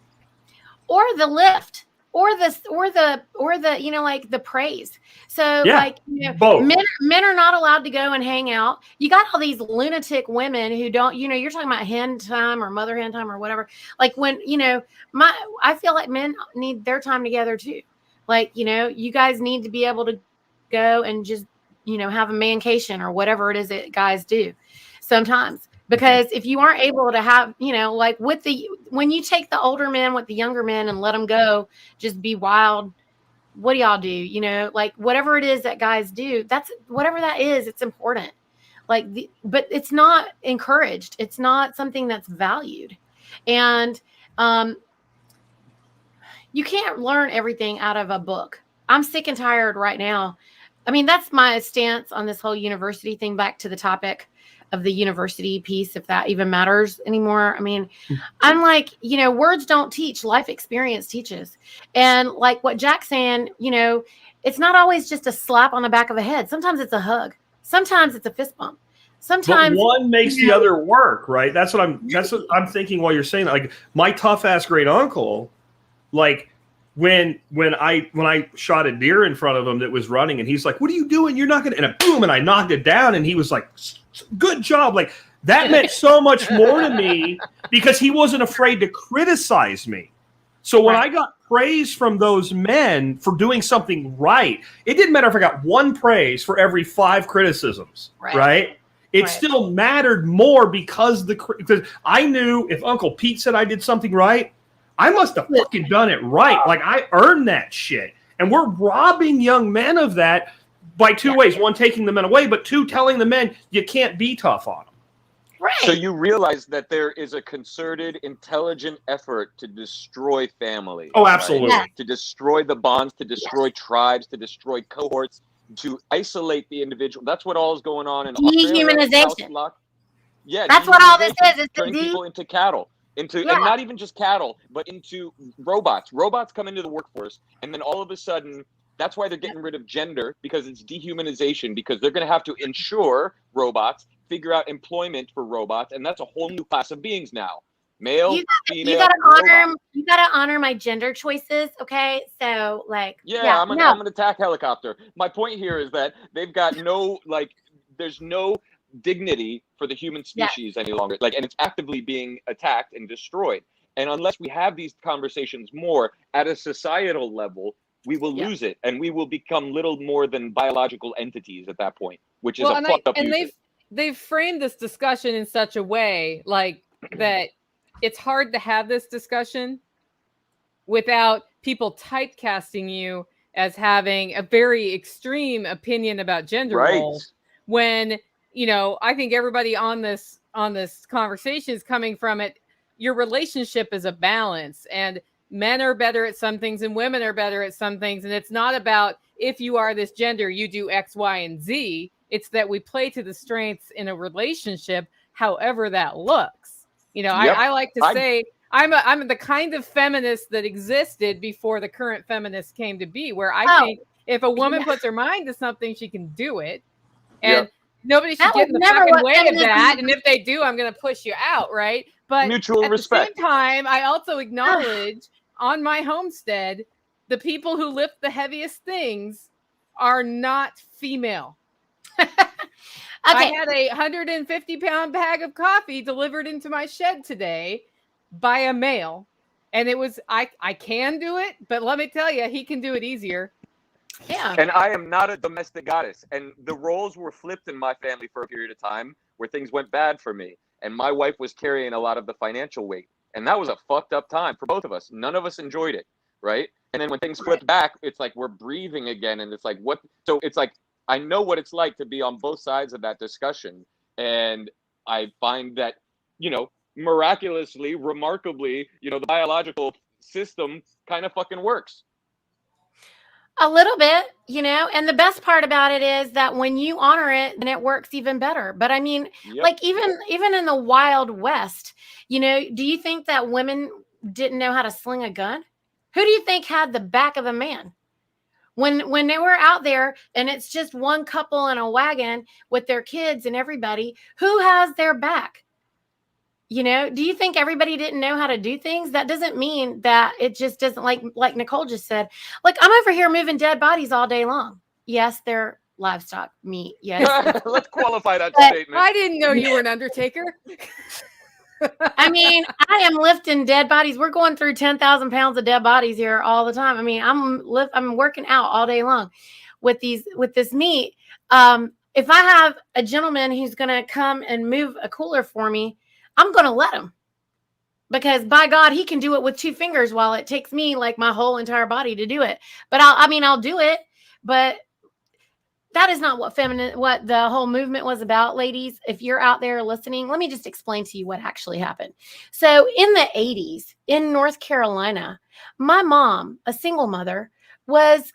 Or the lift, or the you know, like the praise. So like, you know, both. Men are not allowed to go and hang out. You got all these lunatic women who don't, you know, you're talking about hen time or mother hen time or whatever. Like, when, you know, I feel like men need their time together too. Like, you know, you guys need to be able to go and just, you know, have a mancation or whatever it is that guys do sometimes. Because if you aren't able to have, you know, like when you take the older men with the younger men and let them go, just be wild, what do y'all do? You know, like, whatever it is that guys do, that's whatever that is, it's important. Like, but it's not encouraged. It's not something that's valued. And you can't learn everything out of a book. I'm sick and tired right now. I mean, that's my stance on this whole university thing, back to the topic of the university piece, if that even matters anymore. I mean, I'm like, you know, words don't teach, life experience teaches. And like what Jack's saying, you know, it's not always just a slap on the back of the head. Sometimes it's a hug. Sometimes it's a fist bump. Sometimes but one makes the other work, right? That's what I'm thinking while you're saying that. Like, my tough ass great uncle, like, when I shot a deer in front of him that was running, and he's like, "What are you doing? You're not gonna," and boom, and I knocked it down, and he was like, "Good job." Like, that meant so much more to me because he wasn't afraid to criticize me. So when I got praise from those men for doing something right, it didn't matter if I got one praise for every 5 criticisms, right? It still mattered more because I knew if Uncle Pete said I did something right, I must have fucking done it right. Like, I earned that shit. And we're robbing young men of that by 2 ways. 1, taking the men away, but 2, telling the men you can't be tough on them. Right. So you realize that there is a concerted, intelligent effort to destroy families. Oh, absolutely. Right? To destroy the bonds, to destroy tribes, to destroy cohorts, to isolate the individual. That's what all is going on in Dehumanization. Yeah, that's what all this is. It's turning people into cattle. into, Yeah. and not even just cattle, but into robots. Robots come into the workforce, and then all of a sudden, that's why they're getting rid of gender, because it's dehumanization, because they're going to have to insure robots, figure out employment for robots, and that's a whole new class of beings now. Male, female, you gotta honor my gender choices, okay? So like, yeah, I'm an attack helicopter. My point here is that they've got no, like, there's no dignity for the human species any longer. Like, and it's actively being attacked and destroyed. And unless we have these conversations more at a societal level, we will lose it, and we will become little more than biological entities at that point, which is fucked up. And they've framed this discussion in such a way like that it's hard to have this discussion without people typecasting you as having a very extreme opinion about gender roles. When, you know, I think everybody on this conversation is coming from it. Your relationship is a balance, and men are better at some things and women are better at some things. And it's not about if you are this gender, you do X, Y, and Z. It's that we play to the strengths in a relationship, however that looks. You know, I like to say I'm the kind of feminist that existed before the current feminist came to be, where I think if a woman puts her mind to something, she can do it. And nobody should get in the fucking way of that. And if they do, I'm going to push you out, right? But mutual respect. At the same time, I also acknowledge on my homestead, the people who lift the heaviest things are not female. I had a 150-pound bag of coffee delivered into my shed today by a male. And it was, I can do it, but let me tell you, he can do it easier. Yeah. And I am not a domestic goddess. And the roles were flipped in my family for a period of time where things went bad for me. And my wife was carrying a lot of the financial weight. And that was a fucked up time for both of us. None of us enjoyed it, right? And then when things flipped back, it's like we're breathing again. And it's like, what? So it's like, I know what it's like to be on both sides of that discussion. And I find that, you know, miraculously, remarkably, you know, the biological system kind of fucking works. A little bit, you know, and the best part about it is that when you honor it, then it works even better. But I mean, like even in the Wild West, you know, do you think that women didn't know how to sling a gun? Who do you think had the back of a man? When they were out there and it's just one couple in a wagon with their kids and everybody, who has their back? You know, do you think everybody didn't know how to do things? That doesn't mean that it just doesn't, like Nicole just said, like, I'm over here moving dead bodies all day long. Yes, they're livestock meat. Yes. Let's qualify that statement. I didn't know you were an undertaker. I mean, I am lifting dead bodies. We're going through 10,000 pounds of dead bodies here all the time. I mean, I'm working out all day long with this meat. If I have a gentleman who's going to come and move a cooler for me, I'm going to let him, because by God, he can do it with 2 fingers while it takes me like my whole entire body to do it. But I'll do it. But that is not what the whole movement was about, ladies. If you're out there listening, let me just explain to you what actually happened. So in the 80s in North Carolina, my mom, a single mother, was,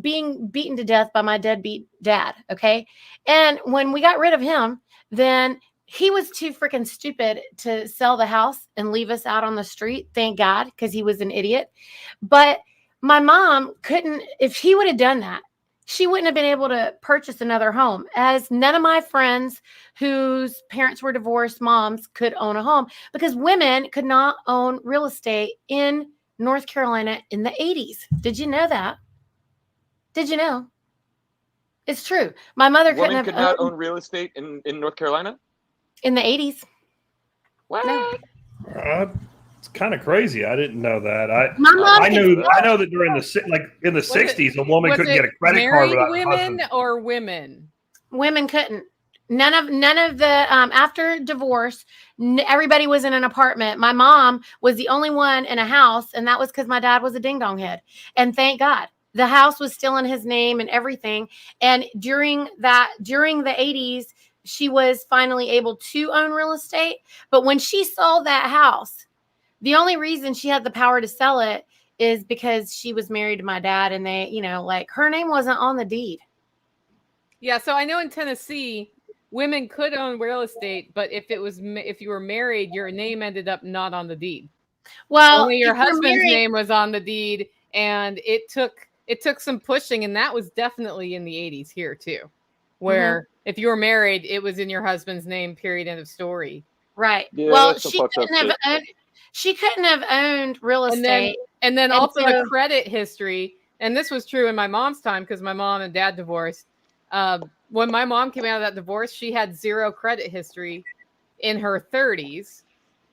being beaten to death by my deadbeat dad. Okay. And when we got rid of him, then he was too freaking stupid to sell the house and leave us out on the street. Thank God, because he was an idiot. But my mom couldn't, if he would have done that, she wouldn't have been able to purchase another home, as none of my friends whose parents were divorced moms could own a home, because women could not own real estate in North Carolina in the 80s. Did you know that? Did you know? It's true. My mother Women could not own real estate in North Carolina? In the 80s. What? No. It's kind of crazy. I didn't know that. I know that during in the 60s, a woman couldn't get a credit card without women a husband. or women. Women couldn't. None of the after divorce, everybody was in an apartment. My mom was the only one in a house, and that was because my dad was a ding dong head. And thank God, the house was still in his name and everything. And during the 80s, she was finally able to own real estate. But when she sold that house, the only reason she had the power to sell it is because she was married to my dad, and they, her name wasn't on the deed. Yeah. So I know in Tennessee, women could own real estate, but if you were married, your name ended up not on the deed. Well, Only your if you're husband's married- name was on the deed, and it took some pushing, and that was definitely in the 80s here too, where if you were married, it was in your husband's name. Period. End of story. Right. Yeah, Well, that's some she fucked up couldn't have shit. owned, she couldn't have owned real And then, estate. and also the so- credit history. And this was true in my mom's time because my mom and dad divorced. When my mom came out of that divorce, she had 0 credit history in her 30s,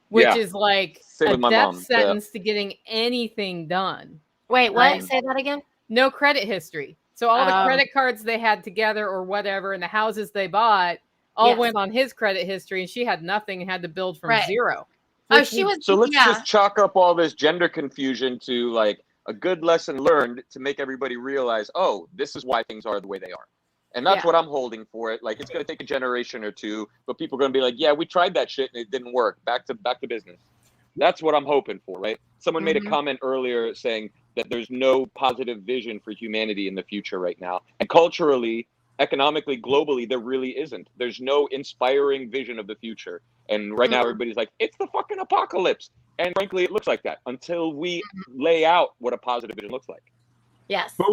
which Yeah. is like Same a with my death mom. sentence to getting anything done. Wait, what? Right. Say that again. No credit history. So all the Oh. credit cards they had together or whatever, and the houses they bought all Yes. went on his credit history, and she had nothing and had to build from Right. 0. Oh, Which she was. So let's yeah. just chalk up all this gender confusion to like a good lesson learned to make everybody realize, oh, this is why things are the way they are. And that's Yeah. what I'm holding for it. Like, it's going to take a generation or two, but people are going to be like, yeah, we tried that shit and it didn't work. Back to business. That's what I'm hoping for, right? Someone made a comment earlier saying that there's no positive vision for humanity in the future right now. And culturally, economically, globally, there really isn't. There's no inspiring vision of the future. And right now, everybody's like, it's the fucking apocalypse. And frankly, it looks like that until we lay out what a positive vision looks like. Yes. But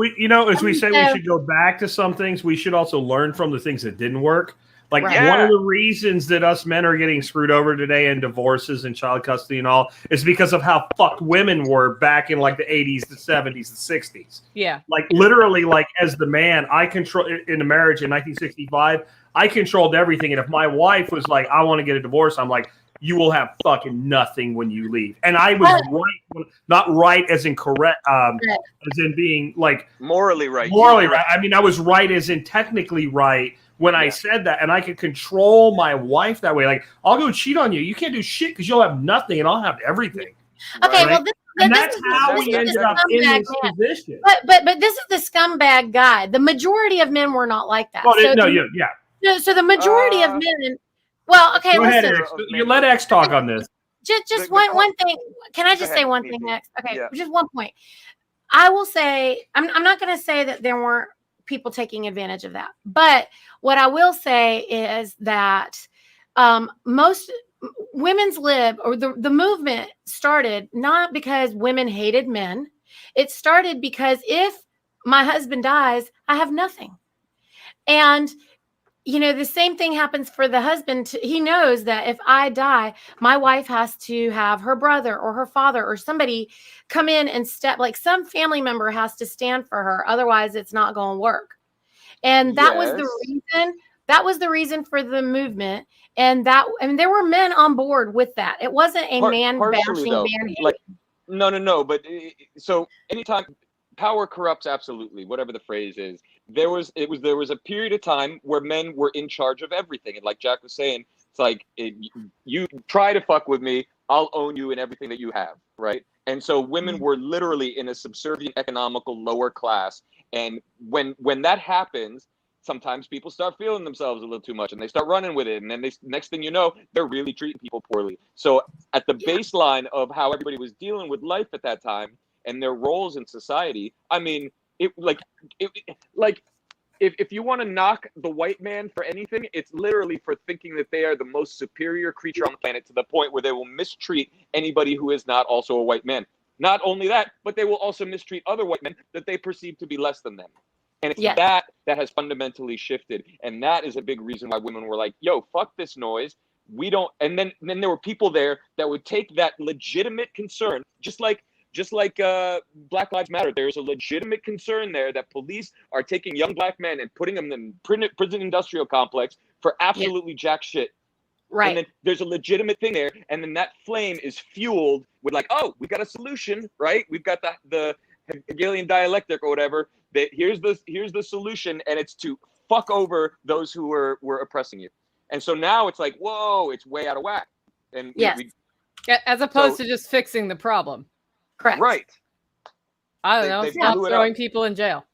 as we say, we So- should go back to some things. We should also learn from the things that didn't work. Like Right. one of the reasons that us men are getting screwed over today in divorces and child custody and all is because of how fucked women were back in like the 80s, the 70s, the 60s. Yeah. Like literally, like as the man, I control in a marriage in 1965. I controlled everything, and if my wife was like, "I want to get a divorce," I'm like, "You will have fucking nothing when you leave." And I was right, not right as in correct, as in being like morally right. Morally right. I mean, I was right as in technically right when I said that, and I could control my wife that way. Like, I'll go cheat on you. You can't do shit because you'll have nothing, and I'll have everything. Okay. Right? Well, And that's how we ended up in this position. But this is the scumbag guy. The majority of men were not like that. Well, So yeah. So the majority of men. Well, okay. Go ahead, Listen. X. You let X talk on this. Just The one thing. Can I just Go say ahead, one Nikki. thing next? Okay, Yeah. just one point. I will say I'm not going to say that there weren't people taking advantage of that, but what I will say is that most women's lib or the movement started not because women hated men. It started because if my husband dies, I have nothing, and the same thing happens for the husband. He knows that if I die, my wife has to have her brother or her father or somebody come in and step, like some family member has to stand for her. Otherwise, it's not going to work. And that was the reason. That was the reason for the movement. And there were men on board with that. It wasn't a man bashing, man hating. No. But so anytime power corrupts, absolutely, whatever the phrase is. There was a period of time where men were in charge of everything, and like Jack was saying, it's like you try to fuck with me, I'll own you in everything that you have, right? And so women were literally in a subservient, economical, lower class, and when that happens, sometimes people start feeling themselves a little too much, and they start running with it, and then next thing you know, they're really treating people poorly. So at the baseline of how everybody was dealing with life at that time and their roles in society, I mean, if you want to knock the white man for anything, it's literally for thinking that they are the most superior creature on the planet to the point where they will mistreat anybody who is not also a white man. Not only that, but they will also mistreat other white men that they perceive to be less than them. And it's that has fundamentally shifted. And that is a big reason why women were like, yo, fuck this noise. We don't. And then there were people there that would take that legitimate concern, just like Black Lives Matter. There's a legitimate concern there that police are taking young black men and putting them in prison industrial complex for absolutely jack shit. Right. And then there's a legitimate thing there. And then that flame is fueled with like, oh, we got a solution, right? We've got the Hegelian dialectic or whatever. That here's the solution, and it's to fuck over those who were oppressing you. And so now it's like, whoa, it's way out of whack. And as opposed to just fixing the problem. Correct. Right. I don't know. Stop throwing people in jail.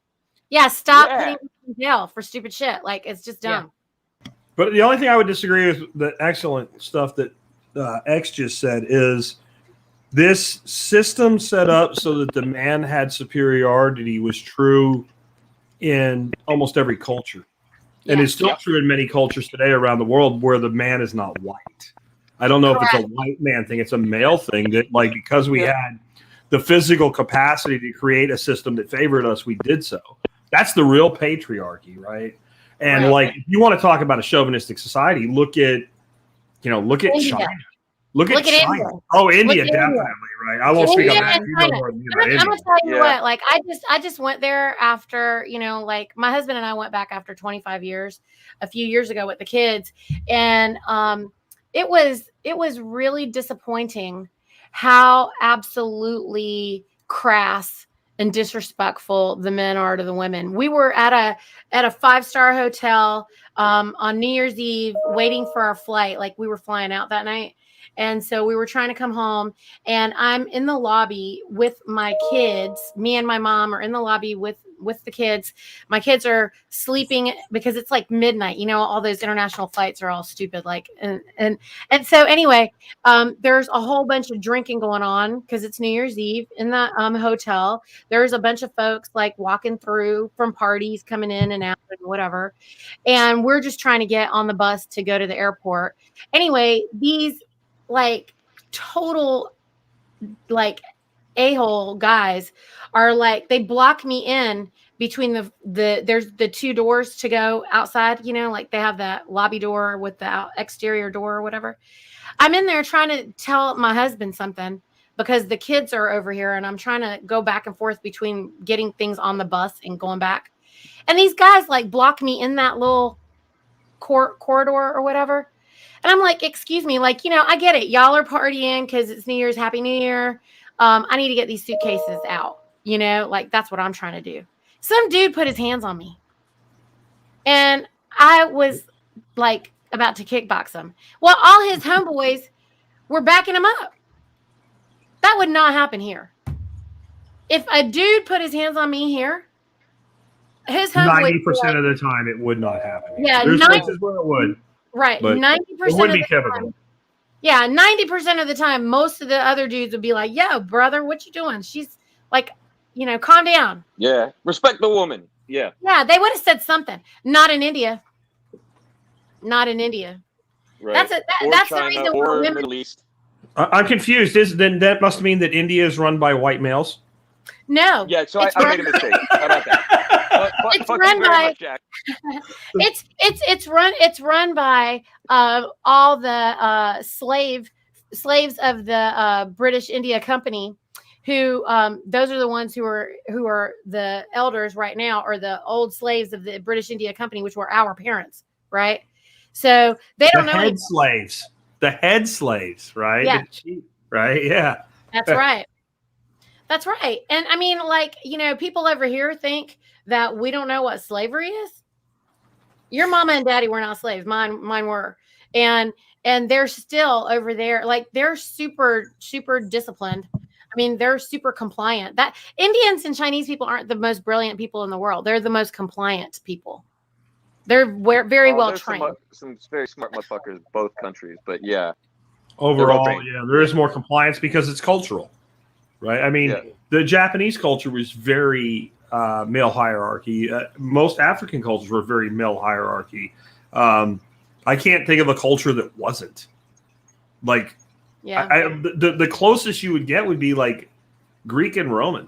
Yeah, stop putting people in jail for stupid shit. Like, it's just dumb. Yeah. But the only thing I would disagree with the excellent stuff that X just said is this system set up so that the man had superiority was true in almost every culture. And it's still true in many cultures today around the world where the man is not white. I don't know if it's a white man thing. It's a male thing that, like, because we had the physical capacity to create a system that favored us, we did so. That's the real patriarchy, right? And like, if you want to talk about a chauvinistic society, look at China. Look at China. India. Oh, India, definitely, right? I won't speak on that. I'm gonna tell you what, like, I just went there after, like, my husband and I went back after 25 years, a few years ago with the kids, and it was really disappointing how absolutely crass and disrespectful the men are to the women. We were at a 5-star hotel on New Year's Eve waiting for our flight. Like, we were flying out that night. And so we were trying to come home, and I'm in the lobby with my kids. Me and my mom are in the lobby with the kids. My kids are sleeping because it's like midnight. All those international flights are all stupid. Like, and so anyway, there's a whole bunch of drinking going on because it's New Year's Eve in the hotel. There's a bunch of folks like walking through from parties, coming in and out and whatever. And we're just trying to get on the bus to go to the airport. Anyway, these like total like a-hole guys are like, they block me in between there's the 2 doors to go outside, like they have that lobby door with the exterior door or whatever. I'm in there trying to tell my husband something because the kids are over here, and I'm trying to go back and forth between getting things on the bus and going back. And these guys like block me in that little corridor or whatever. And I'm like, excuse me, like, I get it. Y'all are partying because it's New Year's. Happy New Year. I need to get these suitcases out. Like, that's what I'm trying to do. Some dude put his hands on me. And I was like about to kickbox him. Well, all his homeboys were backing him up. That would not happen here. If a dude put his hands on me here, his homeboys 90% of the time it would not happen. Yeah, there's places where it would. Right, 90% of the time. Yeah, 90% of the time, most of the other dudes would be like, "Yo, brother, what you doing?" She's like, calm down. Yeah, respect the woman. Yeah. Yeah, they would have said something. Not in India. Not in India. Right. That's China, the reason or women. Middle East. I'm confused. Then that must mean that India is run by white males. No. Yeah, so I made a mistake. How about that? It's run by. It's run by all the slaves of the British India Company, who those are the ones who are the elders right now, or the old slaves of the British India Company, which were our parents, right? So they don't know the head slaves, right? Yeah. Right. Yeah. That's right. That's right. And I mean, like, people over here think that we don't know what slavery is. Your mama and daddy were not slaves. Mine were. And they're still over there. Like, they're super, super disciplined. I mean, they're super compliant. That Indians and Chinese people aren't the most brilliant people in the world. They're the most compliant people. They're very well trained. Some very smart motherfuckers, both countries. But yeah. Overall, there is more compliance because it's cultural. Right. I mean, the Japanese culture was very male hierarchy. Most African cultures were very male hierarchy. I can't think of a culture that wasn't. Like, the closest you would get would be like Greek and Roman.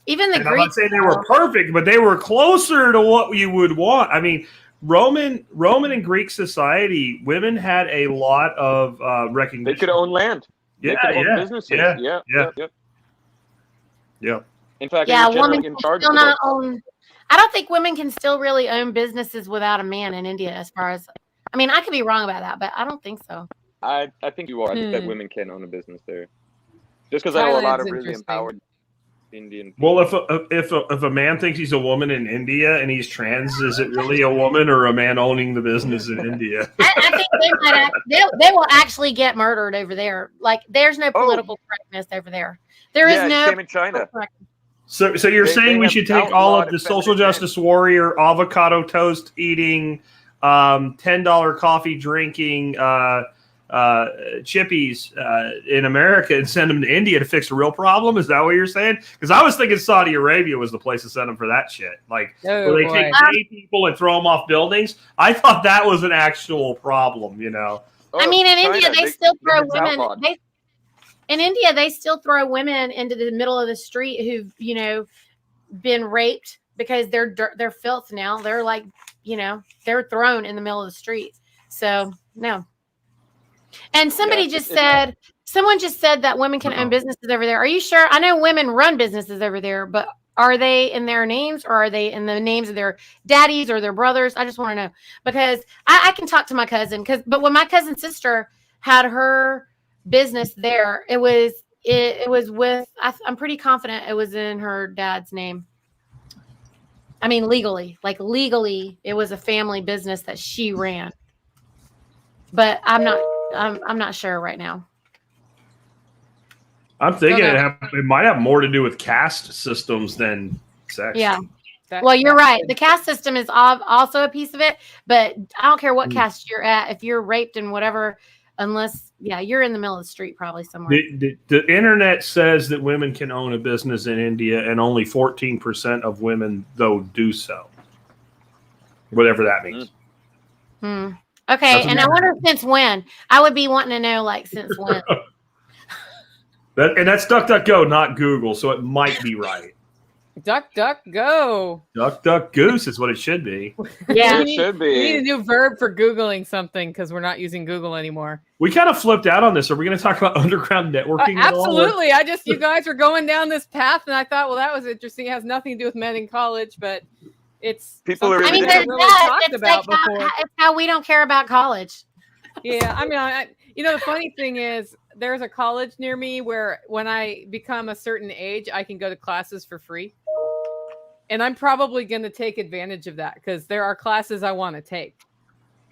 Even the Greeks. I'm not saying they were perfect, but they were closer to what you would want. I mean, Roman and Greek society, women had a lot of recognition. They could own land. They could own businesses. Yeah. In fact, women in charge still not own. I don't think women can still really own businesses without a man in India. As far as, I mean, I could be wrong about that, but I don't think so. I think you are. I think that women can own a business there. Just because I know a lot of really empowered Indian people. Well, if a man thinks he's a woman in India and he's trans, is it really a woman or a man owning the business in India? I think they will actually get murdered over there. Like, there's no political correctness over there. There is no. Same in China. So you're saying we should take all of the social justice warrior, avocado toast eating, $10 coffee drinking, chippies in America and send them to India to fix a real problem? Is that what you're saying? Because I was thinking Saudi Arabia was the place to send them for that shit. Like, where they take gay people and throw them off buildings. I thought that was an actual problem, you know. I mean, in India, they still throw women. In India, they still throw women into the middle of the street who've, you know, been raped because they're filth now. They're like, you know, they're thrown in the middle of the street. So no. And someone just said that women can own businesses over there. Are you sure? I know women run businesses over there, but are they in their names or are they in the names of their daddies or their brothers? I just want to know, because I can talk to my cousin but when my cousin's sister had her business there, it was with, I'm pretty confident it was in her dad's name. I mean, legally, it was a family business that she ran, but I'm not sure right now. I'm thinking it might have more to do with caste systems than sex. Yeah. Well, you're right. The caste system is also a piece of it, but I don't care what caste you're at. If you're raped and whatever, unless, you're in the middle of the street probably somewhere. The internet says that women can own a business in India, and only 14% of women, though, do so. Whatever that means. Okay, and I wonder since when. I would be wanting to know, like, since when. And that's DuckDuckGo, not Google, so it might be right. DuckDuckGo. Duck Goose is what it should be. Yeah, it should be. We need a new verb for Googling something because we're not using Google anymore. We kind of flipped out on this. Are we going to talk about underground networking? Absolutely. You guys are going down this path, and I thought, well, that was interesting. It has nothing to do with men in college, but it's people are. I mean, it's how we don't care about college. Yeah, I mean, the funny thing is, there's a college near me where when I become a certain age, I can go to classes for free. And I'm probably going to take advantage of that because there are classes I want to take.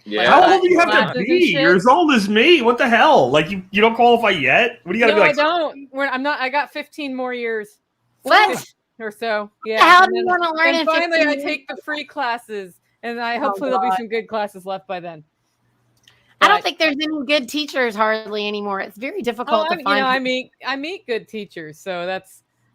Yeah. Like, how old do you have to be? You're as old as me. What the hell? Like, you don't qualify yet? What do you got to be like? I don't. I'm not. I got 15 more years. What? Or so. Yeah. How do you want to learn? And finally, I take the free classes, and hopefully there'll be some good classes left by then. I don't think there's any good teachers hardly anymore. It's very difficult to find. I meet good teachers, so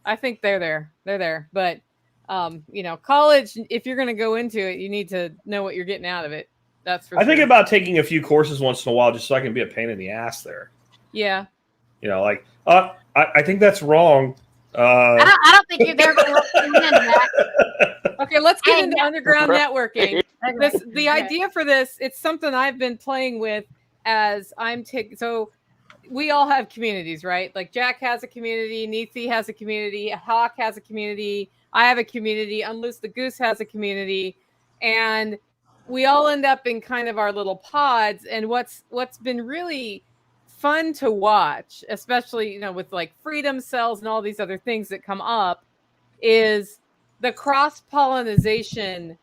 I think they're there. They're there, but college, if you're going to go into it, you need to know what you're getting out of it. That's for sure. I think about taking a few courses once in a while just so I can be a pain in the ass there. Yeah. I think that's wrong. I don't think you're there. Okay, let's get into underground networking. The idea for this, it's something I've been playing with as I'm taking. So we all have communities, right? Like Jack has a community, Neethi has a community, Hawk has a community, I have a community, Unloose the Goose has a community, and we all end up in kind of our little pods. And what's been really fun to watch, especially with like freedom cells and all these other things that come up, is the cross-pollination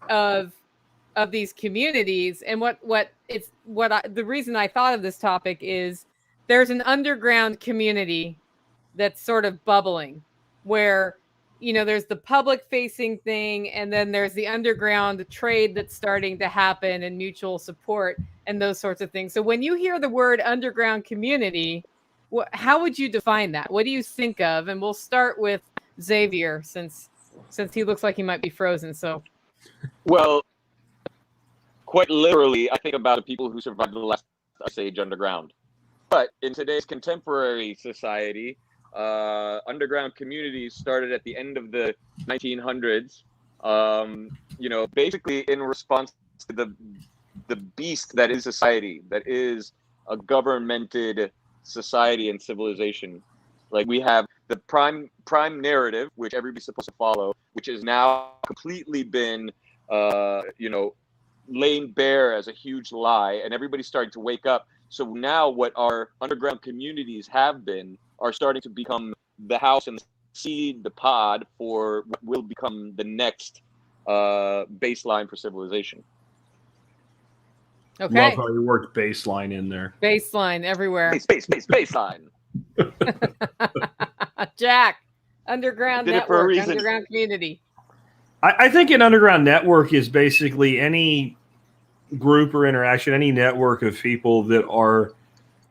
of these communities. And the reason I thought of this topic is there's an underground community that's sort of bubbling where there's the public facing thing, and then there's the underground trade that's starting to happen and mutual support and those sorts of things. So when you hear the word underground community, how would you define that? What do you think of? And we'll start with Xavier since he looks like he might be frozen. So, well, quite literally, I think about the people who survived the last Ice Age underground. But in today's contemporary society, underground communities started at the end of the 1900s. Basically in response to the beast that is society, that is a governmented society and civilization. Like we have the prime narrative, which everybody's supposed to follow, which has now completely been, laid bare as a huge lie, and everybody's starting to wake up. So now what our underground communities have been are starting to become the house and the seed, the pod for what will become the next baseline for civilization. Okay. Love how you worked baseline in there. Baseline everywhere. Baseline. Jack, underground network, underground community. I think an underground network is basically any group or interaction, any network of people that are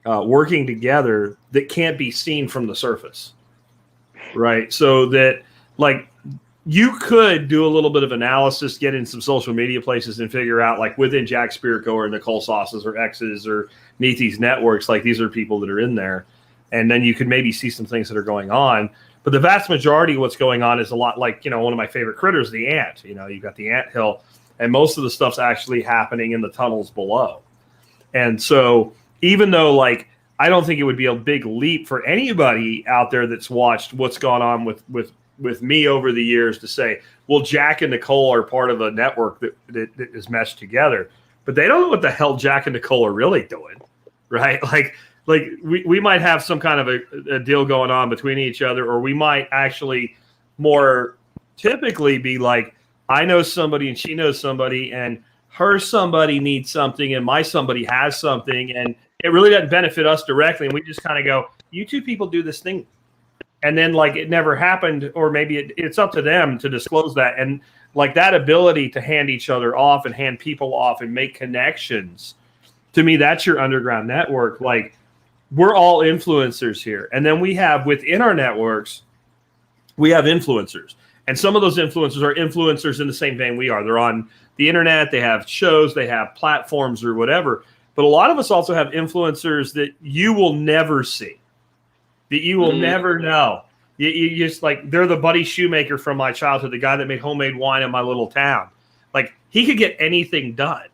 working together that can't be seen from the surface, right? So that, like, you could do a little bit of analysis, get in some social media places and figure out, like, within Jack Spirko or Nicole Sauces or X's or Neathy's networks, like, these are people that are in there. And then you could maybe see some things that are going on. But the vast majority of what's going on is a lot like, one of my favorite critters, the ant. You've got the ant hill, and most of the stuff's actually happening in the tunnels below. And so even though, like, I don't think it would be a big leap for anybody out there that's watched what's gone on with me over the years to say, well, Jack and Nicole are part of a network that is meshed together, but they don't know what the hell Jack and Nicole are really doing, right? Like we might have some kind of a deal going on between each other, or we might actually more typically be like, I know somebody and she knows somebody, and her somebody needs something and my somebody has something, and it really doesn't benefit us directly. And we just kind of go, you two people do this thing. And then, like, it never happened, or maybe it's up to them to disclose that. And, like, that ability to hand each other off and hand people off and make connections, to me, that's your underground network. Like, we're all influencers here. And then we have, within our networks, we have influencers. And some of those influencers are influencers in the same vein we are. They're on the internet, they have shows, they have platforms or whatever. But a lot of us also have influencers that you will never see, that you will never know. You just, like, they're the Buddy Shoemaker from my childhood, the guy that made homemade wine in my little town. Like, he could get anything done.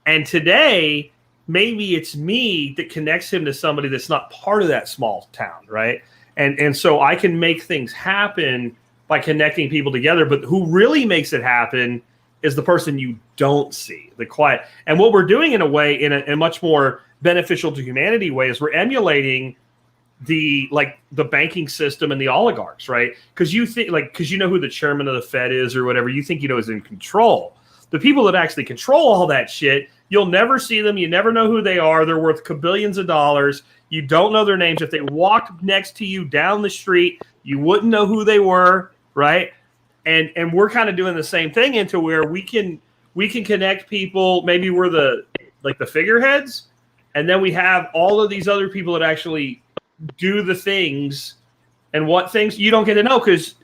And today, maybe it's me that connects him to somebody that's not part of that small town, right? And so I can make things happen by connecting people together. But who really makes it happen is the person you don't see, the quiet. And what we're doing, in a way, in a much more beneficial to humanity way, is we're emulating the banking system and the oligarchs, right? Because you think, like, because you know who the chairman of the Fed is or whatever, you think is in control. The people that actually control all that shit, you'll never see them. You never know who they are. They're worth kabillions of dollars. You don't know their names. If they walked next to you down the street, you wouldn't know who they were, right? And we're kind of doing the same thing into where we can connect people. Maybe we're the figureheads, and then we have all of these other people that actually do the things, and what things you don't get to know because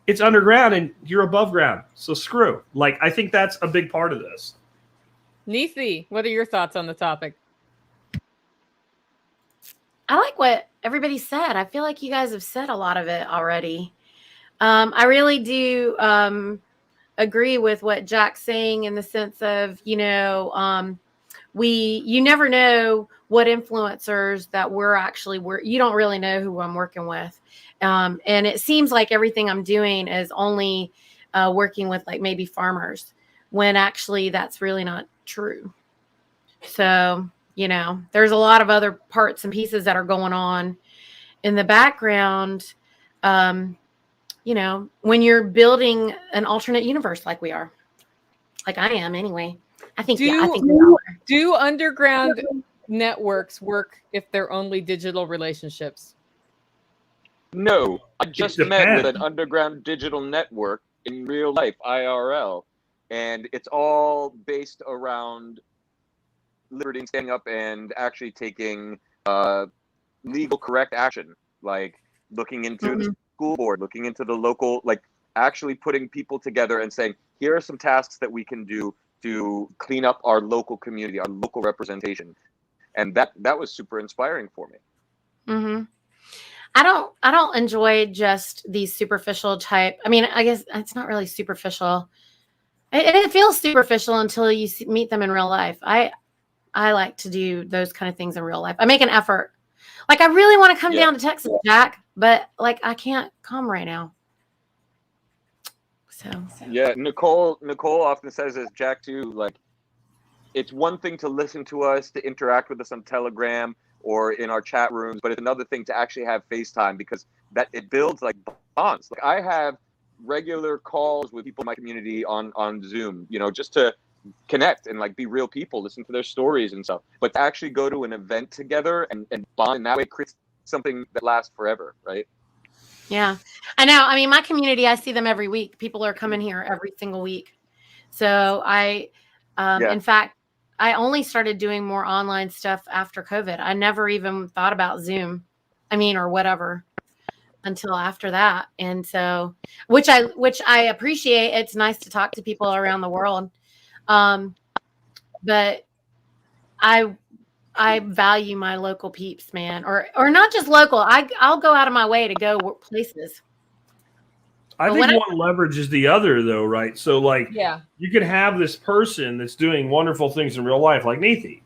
it's underground and you're above ground. So screw. Like, I think that's a big part of this. Neathy, what are your thoughts on the topic? I like what everybody said. I feel like you guys have said a lot of it already. I really do agree with what Jack's saying in the sense of, you never know what influencers that you don't really know who I'm working with. And it seems like everything I'm doing is only working with, like, maybe farmers, when actually that's really not true. So, there's a lot of other parts and pieces that are going on in the background. When you're building an alternate universe like we are, like I am anyway. I think we are. Do underground networks work if they're only digital relationships? No, I just met with an underground digital network in real life, IRL, and it's all based around liberty and standing up and actually taking legal correct action, like looking into the school board, looking into the local, like actually putting people together and saying, here are some tasks that we can do to clean up our local community, our local representation. And that was super inspiring for me. Mm-hmm. I don't enjoy just these superficial type. I mean, I guess it's not really superficial. It feels superficial until you meet them in real life. I like to do those kind of things in real life. I make an effort. Like, I really want to come down to Texas, Jack, but, like, I can't come right now. So. Yeah, Nicole often says this, Jack too, like, it's one thing to listen to us, to interact with us on Telegram or in our chat rooms, but it's another thing to actually have FaceTime, because that it builds, like, bonds. Like, I have regular calls with people in my community on Zoom, just to connect and, like, be real people, listen to their stories and stuff. But to actually go to an event together and bond in that way creates something that lasts forever, right? Yeah, I know. I mean, my community, I see them every week. People are coming here every single week. So in fact, I only started doing more online stuff after COVID. I never even thought about Zoom, or whatever, until after that. And so, which I appreciate. It's nice to talk to people around the world. But I value my local peeps, man, or not just local. I'll go out of my way to go places. I think one leverages the other, though, right? So, like, you can have this person that's doing wonderful things in real life, like Neethi,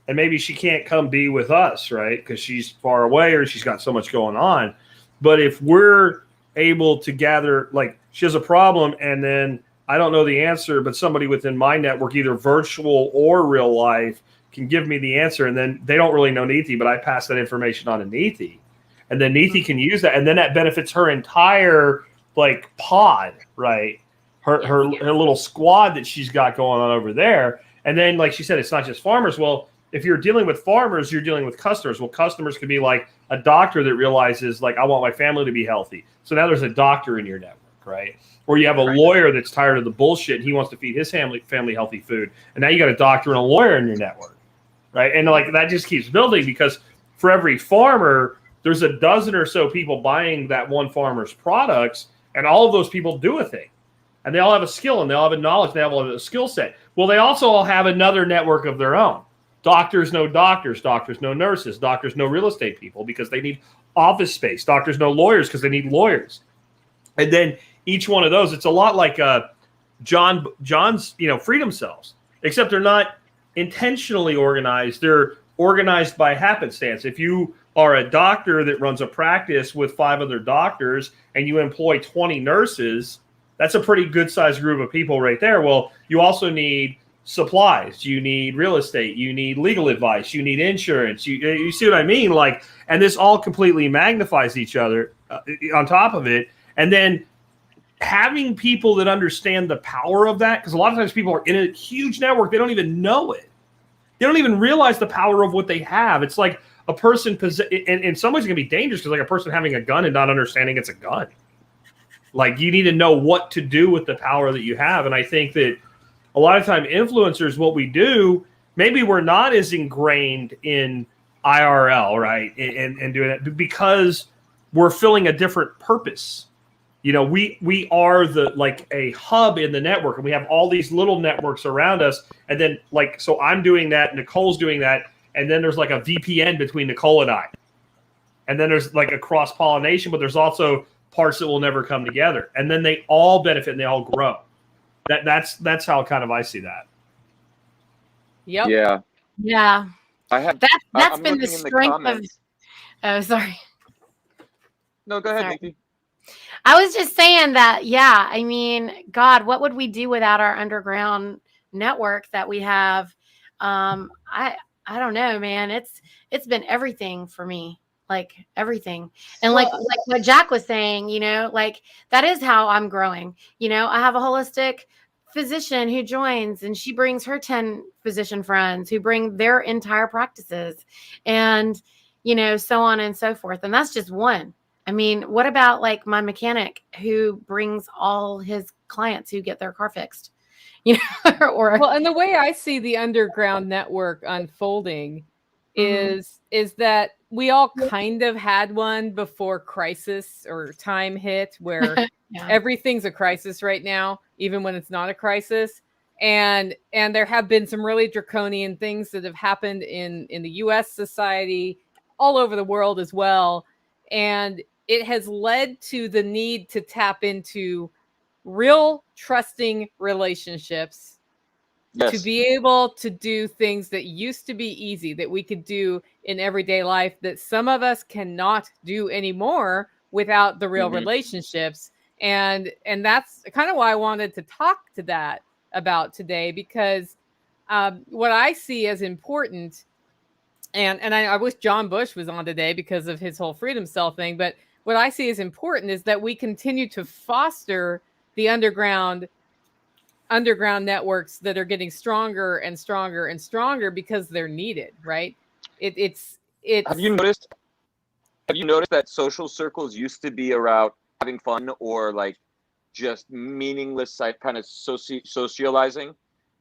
and maybe she can't come be with us, right? Because she's far away or she's got so much going on. But if we're able to gather, like, she has a problem, and then I don't know the answer, but somebody within my network, either virtual or real life, can give me the answer, and then they don't really know Neethi, but I pass that information on to Neethi, and then Neethi can use that, and then that benefits her entire pod, right? Her little squad that she's got going on over there. And then, like she said, it's not just farmers. Well, if you're dealing with farmers, you're dealing with customers. Well, customers could be like a doctor that realizes, like, I want my family to be healthy. So now there's a doctor in your network, right? Or you have a lawyer that's tired of the bullshit and he wants to feed his family healthy food. And now you got a doctor and a lawyer in your network, right? And like that just keeps building, because for every farmer, there's a dozen or so people buying that one farmer's products. And all of those people do a thing, and they all have a skill, and they all have a knowledge, and they all have a skill set. Well, they also all have another network of their own. Doctors know doctors know nurses, doctors know real estate people because they need office space. Doctors know lawyers because they need lawyers. And then each one of those, it's a lot like John's, freedom cells, except they're not intentionally organized. They're organized by happenstance. If you are a doctor that runs a practice with 5 other doctors and you employ 20 nurses, that's a pretty good sized group of people right there. Well, you also need supplies, you need real estate, you need legal advice, you need insurance. You see what I mean? Like, and this all completely magnifies each other on top of it. And then having people that understand the power of that, because a lot of times people are in a huge network, they don't even know it. They don't even realize the power of what they have. It's like a person, in some ways it can be dangerous, because like a person having a gun and not understanding it's a gun. Like, you need to know what to do with the power that you have. And I think that a lot of time influencers, what we do, maybe we're not as ingrained in IRL, right? And doing it because we're filling a different purpose. We are like a hub in the network, and we have all these little networks around us. And then so I'm doing that, Nicole's doing that. And then there's like a VPN between Nicole and I. And then there's like a cross-pollination, but there's also parts that will never come together. And then they all benefit and they all grow. That's how kind of I see that. Yep. Yeah. Yeah. That's been the strength of. Oh, sorry. No, go ahead, Nikki. I was just saying that, yeah. I mean, God, what would we do without our underground network that we have? I don't know, man. It's been everything for me, like everything. And like what Jack was saying, that is how I'm growing. I have a holistic physician who joins, and she brings her 10 physician friends who bring their entire practices, and, so on and so forth. And that's just one. I mean, what about like my mechanic who brings all his clients who get their car fixed? And the way I see the underground network unfolding is that we all kind of had one before crisis or time hit, where everything's a crisis right now, even when it's not a crisis. And there have been some really draconian things that have happened in the US society, all over the world as well. And it has led to the need to tap into real trusting relationships, to be able to do things that used to be easy, that we could do in everyday life, that some of us cannot do anymore without the real relationships. And that's kind of why I wanted to talk to that about today, because what I see as important, and I wish John Bush was on today because of his whole freedom cell thing, but what I see as important is that we continue to foster the underground networks that are getting stronger and stronger and stronger because they're needed, right? It's Have you noticed that social circles used to be about having fun or like just meaningless kind of socializing?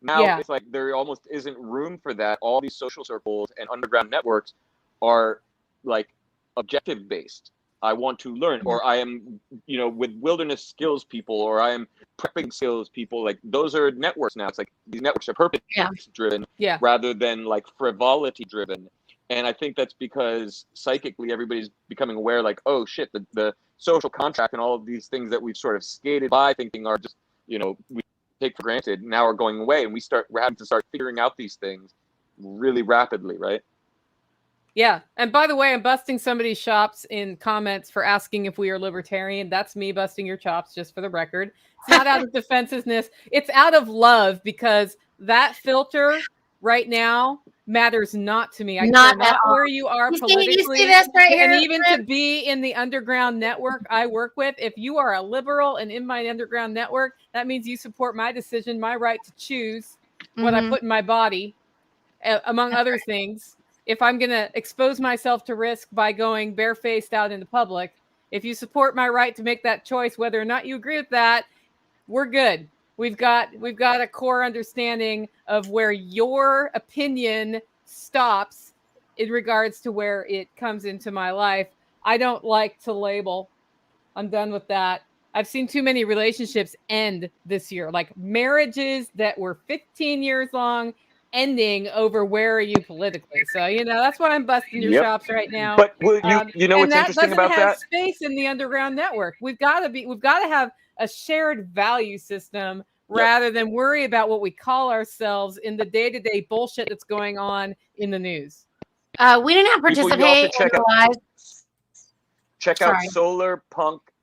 Now Yeah. it's like there almost isn't room for that. All these social circles and underground networks are like objective based. I want to learn, or I am, with wilderness skills people, or I am prepping skills people. Like those are networks now. It's like these networks are purpose driven Yeah. rather than like frivolity driven. And I think that's because psychically everybody's becoming aware, like, oh shit, the social contract and all of these things that we've sort of skated by thinking are just, we take for granted now are going away. And we're having to start figuring out these things really rapidly, right? Yeah. And by the way, I'm busting somebody's chops in comments for asking if we are libertarian. That's me busting your chops, just for the record. It's not out of defensiveness. It's out of love, because that filter right now matters not to me. I Not care at not all. where you are You politically. see this right And here? even to be in the underground network I work with, if you are a liberal and in my underground network, that means you support my decision, my right to choose what I put in my body, among other things. If I'm going to expose myself to risk by going barefaced out into public, if you support my right to make that choice, whether or not you agree with that, we're good. We've got a core understanding of where your opinion stops in regards to where it comes into my life. I don't like to label. I'm done with that. I've seen too many relationships end this year, like marriages that were 15 years long ending over where are you politically. So, that's why I'm busting your chops right now. But you know what's and that interesting doesn't about have that? space in the underground network. We've got to have a shared value system rather than worry about what we call ourselves in the day-to-day bullshit that's going on in the news. We do not participate in the live. Check out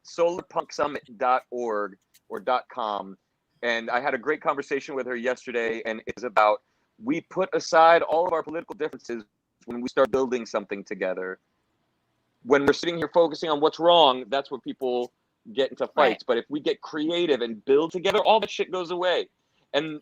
solarpunksummit.org or .com. And I had a great conversation with her yesterday, and it's about, we put aside all of our political differences when we start building something together. When we're sitting here focusing on what's wrong, that's where people get into fights. Right. But if we get creative and build together, all that shit goes away. And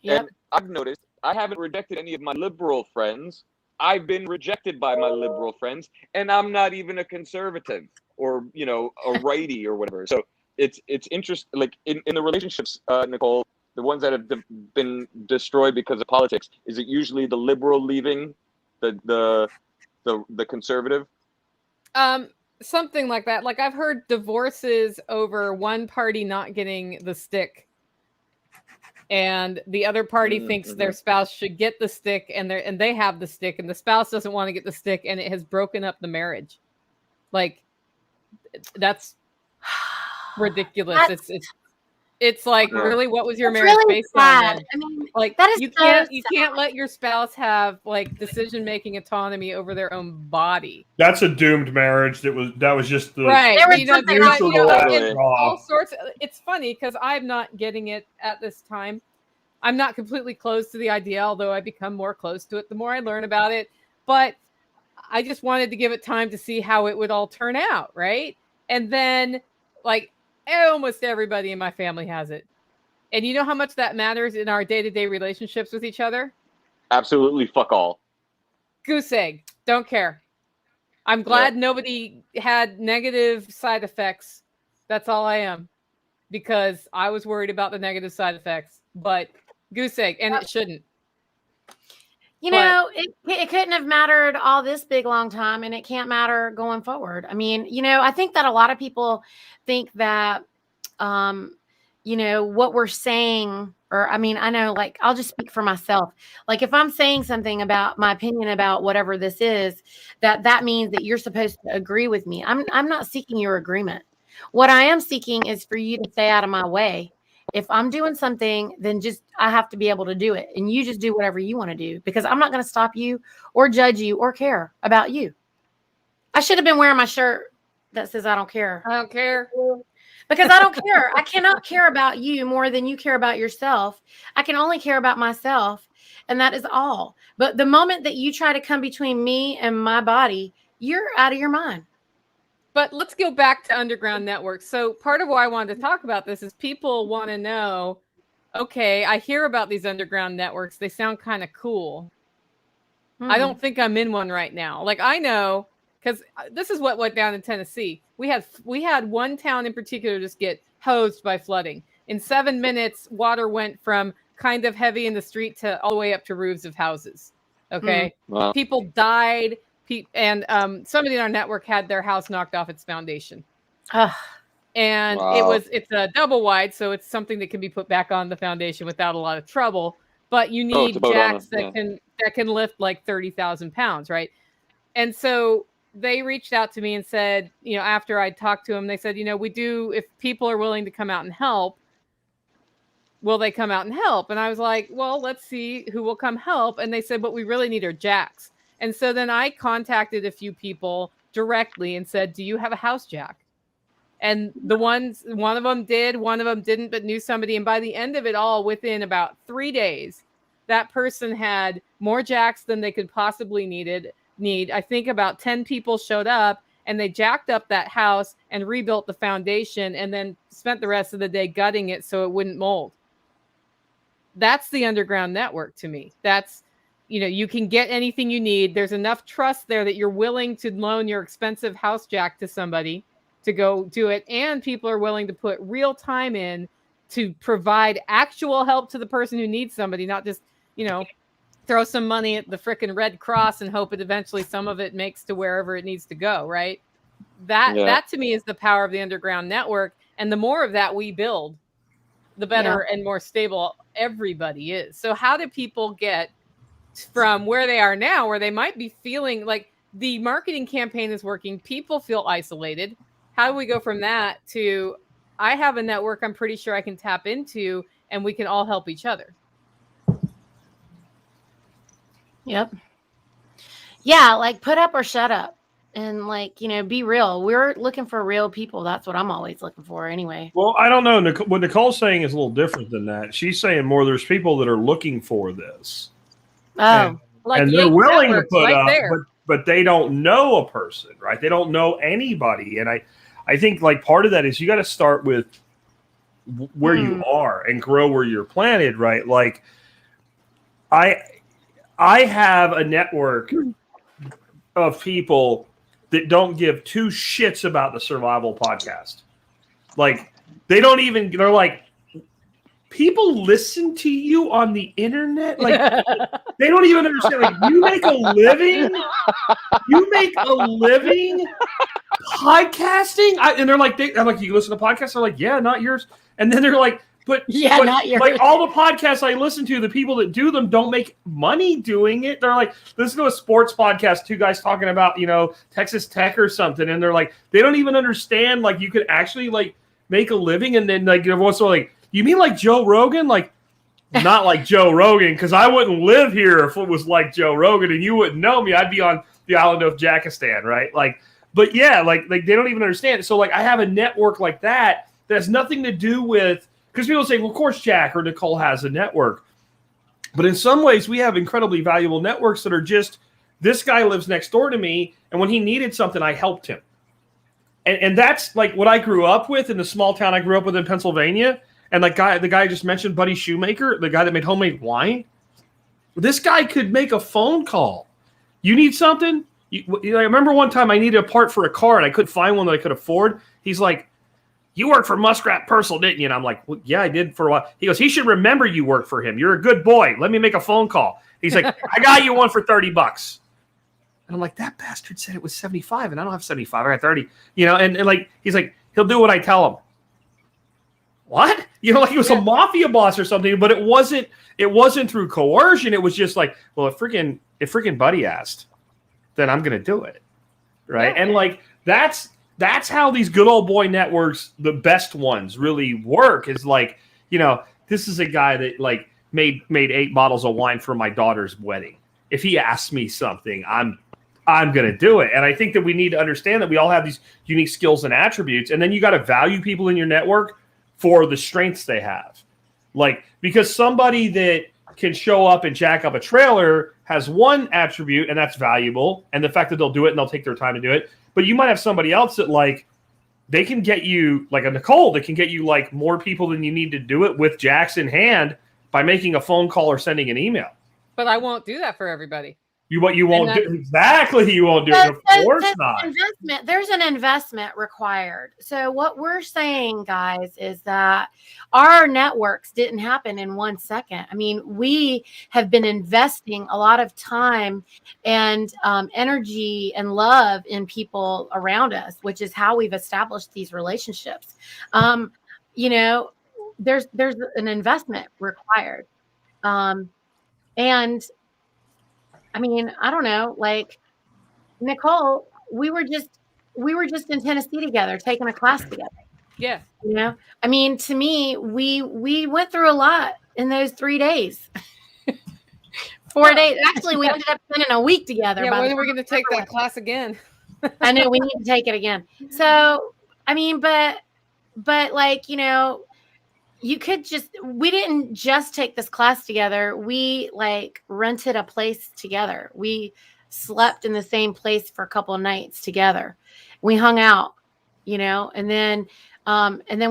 I've noticed I haven't rejected any of my liberal friends. I've been rejected by my liberal friends, and I'm not even a conservative or, a righty or whatever. So it's interesting, like in the relationships, Nicole, the ones that have been destroyed because of politics, is it usually the liberal leaving the conservative? Something like that. Like I've heard divorces over one party not getting the stick, and the other party thinks their spouse should get the stick, and they have the stick, and the spouse doesn't want to get the stick, and it has broken up the marriage. Like, that's ridiculous. It's like, really, what was your marriage based on then? I mean, like, that is you can't let your spouse have like decision-making autonomy over their own body. That's a doomed marriage. That was just the right. All sorts. It's funny because I'm not getting it at this time. I'm not completely closed to the idea, although I become more close to it the more I learn about it. But I just wanted to give it time to see how it would all turn out, right? And then, like, almost everybody in my family has it. And you know how much that matters in our day-to-day relationships with each other? Absolutely fuck all. Goose egg. Don't care. I'm glad nobody had negative side effects. That's all I am. Because I was worried about the negative side effects. But goose egg, and it shouldn't. It couldn't have mattered all this big long time, and it can't matter going forward. I mean, I think that a lot of people think that, what we're saying, or I mean, I know, like, I'll just speak for myself. Like, if I'm saying something about my opinion about whatever this is, that means that you're supposed to agree with me. I'm not seeking your agreement. What I am seeking is for you to stay out of my way. If I'm doing something, then I have to be able to do it. And you just do whatever you want to do, because I'm not going to stop you or judge you or care about you. I should have been wearing my shirt that says I don't care. I don't care. Because I don't care. I cannot care about you more than you care about yourself. I can only care about myself. And that is all. But the moment that you try to come between me and my body, you're out of your mind. But let's go back to underground networks. So part of why I wanted to talk about this is people want to know, okay, I hear about these underground networks. They sound kind of cool. I don't think I'm in one right now. Like, I know, because this is what went down in Tennessee. We had one town in particular just get hosed by flooding. In 7 minutes, water went from kind of heavy in the street to all the way up to roofs of houses. Okay. Wow. People died. And somebody in our network had their house knocked off its foundation. And Wow. it's a double wide, so it's something that can be put back on the foundation without a lot of trouble. But you need jacks that can lift like 30,000 pounds, right? And so they reached out to me and said, after I talked to them, they said, we do, if people are willing to come out and help, will they come out and help? And I was like, well, let's see who will come help. And they said, what we really need are jacks. And so then I contacted a few people directly and said, do you have a house jack? And one of them did, one of them didn't, but knew somebody. And by the end of it all, within about 3 days, that person had more jacks than they could possibly need. I think about 10 people showed up, and they jacked up that house and rebuilt the foundation and then spent the rest of the day gutting it so it wouldn't mold. That's the underground network to me. That's, you can get anything you need. There's enough trust there that you're willing to loan your expensive house jack to somebody to go do it. And people are willing to put real time in to provide actual help to the person who needs somebody, not just, throw some money at the frickin' Red Cross and hope it eventually some of it makes to wherever it needs to go, right? That to me is the power of the underground network. And the more of that we build, the better and more stable everybody is. So how do people get from where they are now, where they might be feeling like the marketing campaign is working, people feel isolated? How do we go from that to, I have a network I'm pretty sure I can tap into and we can all help each other? Yep. Yeah, like put up or shut up. And be real. We're looking for real people. That's what I'm always looking for anyway. Well, I don't know. What Nicole's saying is a little different than that. She's saying more there's people that are looking for this. Oh. And they're willing to put up, but they don't know a person, right? They don't know anybody. And I think part of that is you got to start with where you are and grow where you're planted, right? Like I have a network of people that don't give two shits about the survival podcast. They don't even, they're like, people listen to you on the internet? They don't even understand. You make a living? You make a living podcasting? And they're like, I'm like, you listen to podcasts? They're like, yeah, not yours. And then they're like, but not yours. All the podcasts I listen to, the people that do them don't make money doing it. They're like, listen to a sports podcast, two guys talking about, Texas Tech or something. And they're like, they don't even understand, you could actually make a living. And then everyone's like, you mean like Joe Rogan? Not like Joe Rogan, because I wouldn't live here if it was like Joe Rogan and you wouldn't know me. I'd be on the island of Jakistan, right? But yeah, they don't even understand it. So I have a network like that has nothing to do with, because people say, well, of course Jack or Nicole has a network. But in some ways, we have incredibly valuable networks that are just, this guy lives next door to me, and when he needed something, I helped him. And that's what I grew up with in the small town I grew up with in Pennsylvania. And the guy I just mentioned, Buddy Shoemaker, the guy that made homemade wine, this guy could make a phone call. You need something? I remember one time I needed a part for a car, and I couldn't find one that I could afford. He's like, you worked for Muskrat Purcell, didn't you? And I'm like, well, yeah, I did for a while. He goes, he should remember you worked for him. You're a good boy. Let me make a phone call. He's like, I got you one for $30. And I'm like, that bastard said it was 75, and I don't have 75. I got 30. And he's like, he'll do what I tell him. What? He was a mafia boss or something, but it wasn't through coercion. It was just well, if freaking Buddy asked, then I'm going to do it. Right. Yeah. And that's how these good old boy networks, the best ones, really work. Is this is a guy that made 8 bottles of wine for my daughter's wedding. If he asks me something, I'm going to do it. And I think that we need to understand that we all have these unique skills and attributes. And then you got to value people in your network for the strengths they have. Because somebody that can show up and jack up a trailer has one attribute, and that's valuable. And the fact that they'll do it and they'll take their time to do it. But you might have somebody else that they can get you, like a Nicole, that can get you more people than you need to do it with jacks in hand by making a phone call or sending an email. But I won't do that for everybody. You won't do exactly. You won't do it. Of course not. There's an investment required. So what we're saying, guys, is that our networks didn't happen in 1 second. I mean, we have been investing a lot of time and energy and love in people around us, which is how we've established these relationships. You know, there's an investment required, and I mean, I don't know, like Nicole, we were just in Tennessee together, taking a class together. Yeah. You know, I mean, to me, we went through a lot in those 3 days. 4 days. Actually, we ended up spending a week together. Yeah, when are we going to take that class again? I know we need to take it again. So, I mean, but like, you know, we didn't just take this class together. We like rented a place together. We slept in the same place for a couple of nights together. We hung out, you know, and then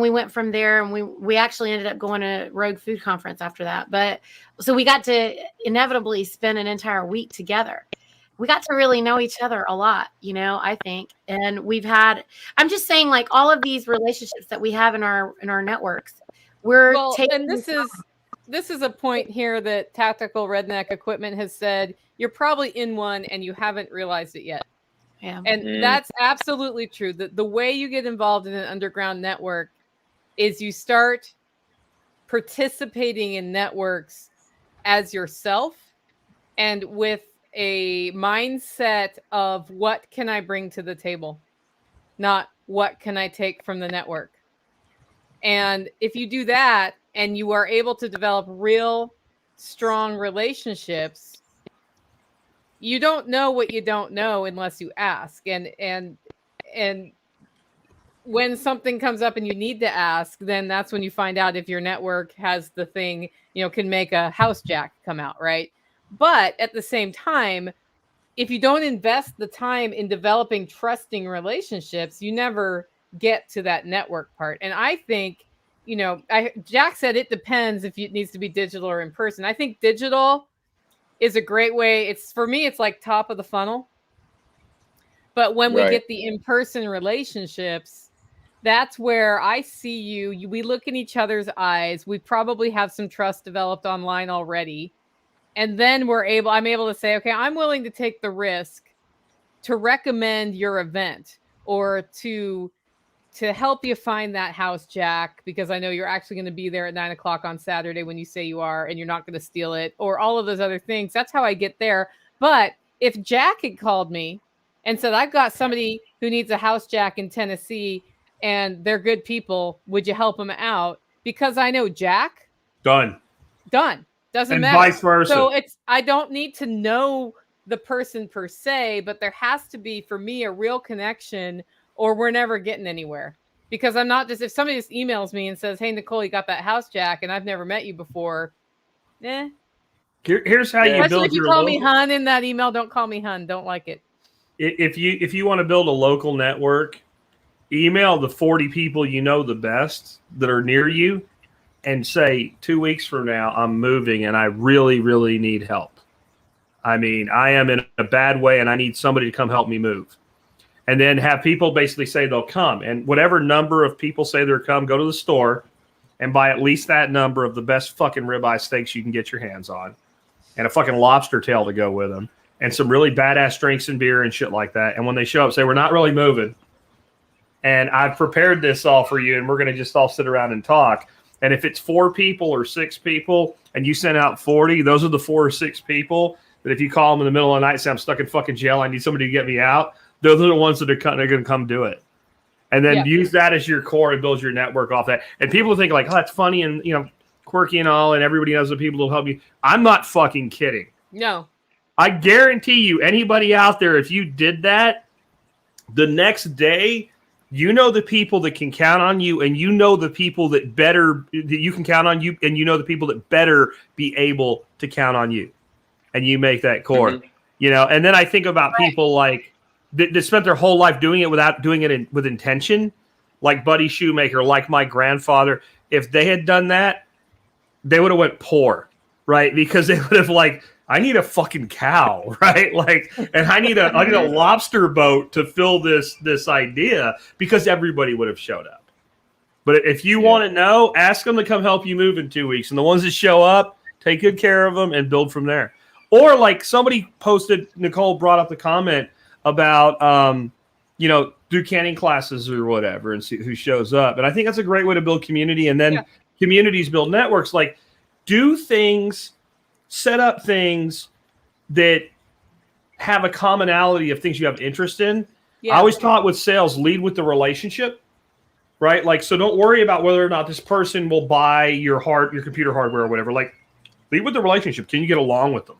we went from there, and we actually ended up going to Rogue Food Conference after that. But so we got to inevitably spend an entire week together. We got to really know each other a lot, you know, I think. And I'm just saying, like, all of these relationships that we have in our networks, and this is a point here that Tactical Redneck Equipment has said, you're probably in one and you haven't realized it yet. Yeah. And that's absolutely true. The way you get involved in an underground network is you start participating in networks as yourself and with a mindset of what can I bring to the table, not what can I take from the network. And if you do that and you are able to develop real strong relationships, you don't know what you don't know unless you ask. And when something comes up and you need to ask, then that's when you find out if your network has the thing, you know, can make a house jack come out, right? But at the same time, if you don't invest the time in developing trusting relationships, you never get to that network part. And I think, you know, Jack said it depends if it needs to be digital or in person. I think digital is a great way. For me, it's like top of the funnel. But when we get the in-person relationships, that's where I see you. We look in each other's eyes. We probably have some trust developed online already. And then I'm able to say, okay, I'm willing to take the risk to recommend your event or to help you find that house jack, because I know you're actually going to be there at 9:00 on Saturday when you say you are, and you're not going to steal it, or all of those other things. That's how I get there. But if Jack had called me and said, I've got somebody who needs a house jack in Tennessee and they're good people, would you help them out? Because I know Jack. Done. Doesn't and matter. Vice versa. So I don't need to know the person per se, but there has to be, for me, a real connection, or we're never getting anywhere. Because I'm not just, if somebody just emails me and says, hey, Nicole, you got that house jack and I've never met you before. Here's how you build your Especially if you call me hun in that email, don't call me hun. Don't like it. If you want to build a local network, email the 40 people you know the best that are near you and say, 2 weeks from now, I'm moving and I really, really need help. I mean, I am in a bad way and I need somebody to come help me move. And then have people basically say they'll come. And whatever number of people say they'll come, go to the store and buy at least that number of the best fucking ribeye steaks you can get your hands on. And a fucking lobster tail to go with them. And some really badass drinks and beer and shit like that. And when they show up, say, we're not really moving. And I've prepared this all for you, and we're going to just all sit around and talk. And if it's 4 people or 6 people and you send out 40, those are the 4 or 6 people that if you call them in the middle of the night and say, I'm stuck in fucking jail, I need somebody to get me out, those are the ones that are going to come do it. And then use that as your core and build your network off that. And people think like, oh, that's funny and, you know, quirky and all, and everybody knows the people who will help you. I'm not fucking kidding. No. I guarantee you, anybody out there, if you did that, the next day, you know the people that can count on you, and you know the people that you can count on you, and you know the people that better be able to count on you. And you make that core. Mm-hmm. You know, and then I think about people like that spent their whole life doing it without doing it with intention, like Buddy Shoemaker, like my grandfather. If they had done that, they would have went poor. right? Because they would have like, I need a fucking cow, right? Like, and I need a lobster boat to fill this idea, because everybody would have showed up. But if you want to know, ask them to come help you move in 2 weeks. And the ones that show up, take good care of them and build from there. Or like somebody posted, Nicole brought up the comment about, do canning classes or whatever and see who shows up. And I think that's a great way to build community. And then communities build networks. Like, do things, set up things that have a commonality of things you have interest in. Yeah. I always taught with sales, lead with the relationship. Right? Like, so don't worry about whether or not this person will buy your computer hardware or whatever. Like, lead with the relationship. Can you get along with them?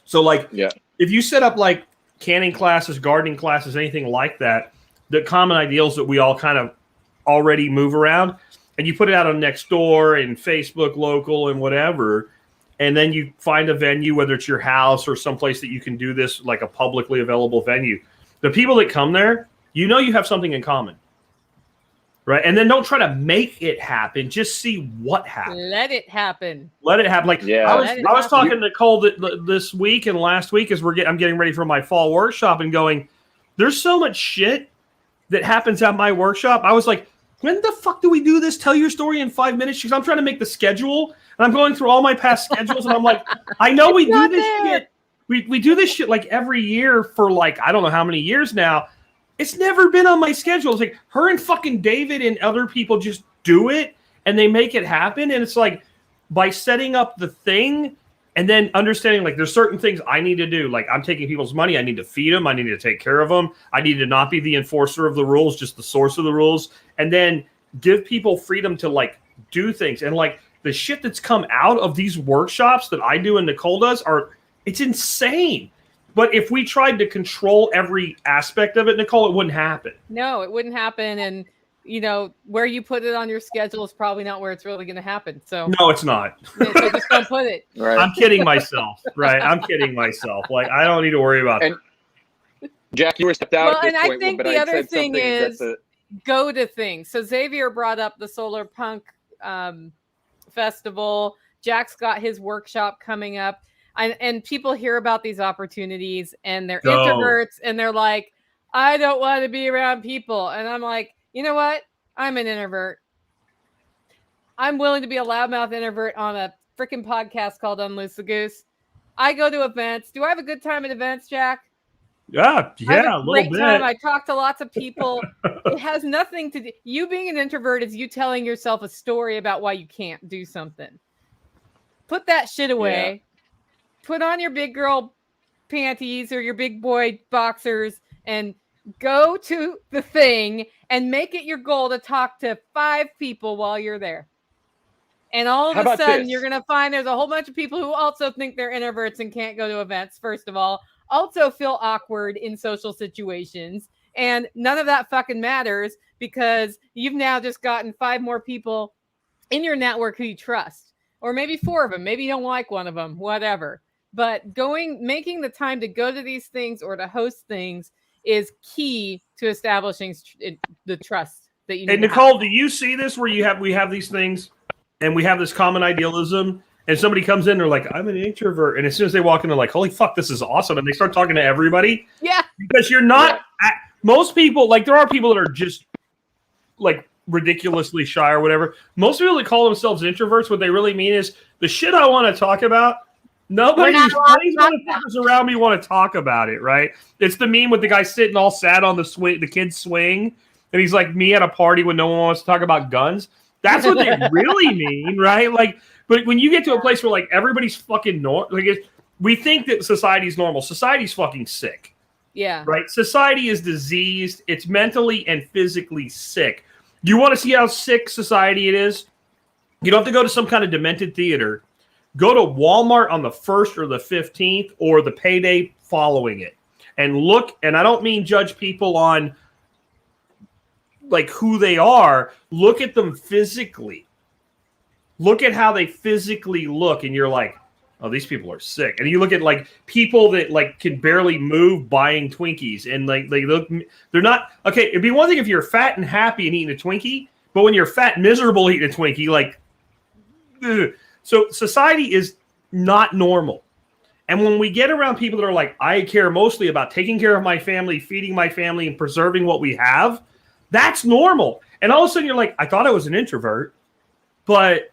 So, like, if you set up, like, canning classes, gardening classes, anything like that, the common ideals that we all kind of already move around, and you put it out on Nextdoor and Facebook local and whatever, and then you find a venue, whether it's your house or someplace that you can do this, like a publicly available venue. The people that come there, you have something in common. Right. And then don't try to make it happen. Just see what happens. Let it happen. Like, I was talking to Nicole this week and last week as I'm getting ready for my fall workshop and going, there's so much shit that happens at my workshop. I was like, when the fuck do we do this? Tell your story in 5 minutes. Because I'm trying to make the schedule and I'm going through all my past schedules. And I'm like, I know we do this shit. We do this shit like every year for like, I don't know how many years now. It's never been on my schedule. It's like her and fucking David and other people just do it and they make it happen. And it's like, by setting up the thing and then understanding, like, there's certain things I need to do. Like, I'm taking people's money. I need to feed them. I need to take care of them. I need to not be the enforcer of the rules, just the source of the rules. And then give people freedom to, like, do things. And, like, the shit that's come out of these workshops that I do and Nicole does it's insane. But if we tried to control every aspect of it, Nicole, it wouldn't happen. No, it wouldn't happen. And, where you put it on your schedule is probably not where it's really going to happen. So no, it's not. So just don't put it. Right. I'm kidding myself. Right. I'm kidding myself. Like, I don't need to worry about that. Jack, you were stepped out. Well, and I think the other thing is go to things. So Xavier brought up the Solar Punk Festival. Jack's got his workshop coming up. And people hear about these opportunities and they're introverts and they're like, I don't want to be around people. And I'm like, you know what? I'm an introvert. I'm willing to be a loudmouth introvert on a freaking podcast called Unloose the Goose. I go to events. Do I have a good time at events, Jack? Yeah, a little bit. Time. I talk to lots of people. It has nothing to do. You being an introvert is you telling yourself a story about why you can't do something. Put that shit away. Yeah. Put on your big girl panties or your big boy boxers and go to the thing and make it your goal to talk to 5 people while you're there. And all of a sudden, you're going to find there's a whole bunch of people who also think they're introverts and can't go to events, first of all, also feel awkward in social situations. And none of that fucking matters because you've now just gotten 5 more people in your network who you trust. Or maybe 4 of them. Maybe you don't like one of them, whatever. But making the time to go to these things or to host things is key to establishing the trust that you need. And Nicole, do you see this where we have these things and we have this common idealism and somebody comes in, they're like, I'm an introvert. And as soon as they walk in, they're like, holy fuck, this is awesome. And they start talking to everybody. Yeah. Because you're not, most people, like there are people that are just like ridiculously shy or whatever. most people that call themselves introverts, what they really mean is the shit I want to talk about, nobody motherfuckers around me want to talk about it, right? It's the meme with the guy sitting all sad on the swing, the kid's swing, and he's like me at a party when no one wants to talk about guns. That's what they really mean, right? Like, but when you get to a place where like everybody's fucking normal, like we think that society's normal. Society's fucking sick. Yeah. Right? Society is diseased. It's mentally and physically sick. You want to see how sick society it is? You don't have to go to some kind of demented theater. Go to Walmart on the 1st or the 15th or the payday following it. And look, and I don't mean judge people on like who they are. Look at them physically. Look at how they physically look. And you're like, oh, these people are sick. And you look at like people that like can barely move buying Twinkies. And like they look, they're not, okay, it'd be one thing if you're fat and happy and eating a Twinkie. But when you're fat and miserable eating a Twinkie, like, ugh. So society is not normal. And when we get around people that are like, I care mostly about taking care of my family, feeding my family, and preserving what we have, that's normal. And all of a sudden you're like, I thought I was an introvert, but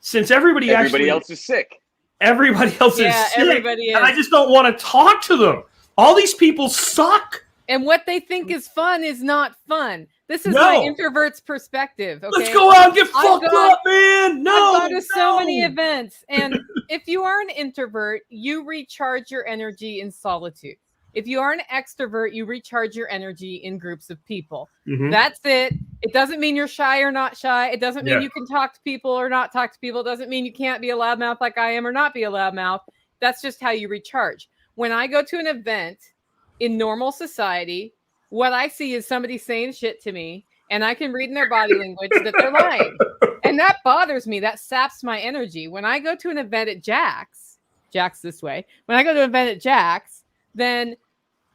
since everybody else is sick. Everybody else is sick. Everybody is. And I just don't want to talk to them. All these people suck. And what they think is fun is not fun. This is my introvert's perspective. Okay? Let's go out and get fucked up, man. No. I've gone to so many events. And if you are an introvert, you recharge your energy in solitude. If you are an extrovert, you recharge your energy in groups of people. Mm-hmm. That's it. It doesn't mean you're shy or not shy. It doesn't mean you can talk to people or not talk to people. It doesn't mean you can't be a loudmouth like I am or not be a loudmouth. That's just how you recharge. When I go to an event in normal society, what I see is somebody saying shit to me, and I can read in their body language that they're lying. And that bothers me. That saps my energy. When I go to an event at Jack's this way, when I go to an event at Jack's, then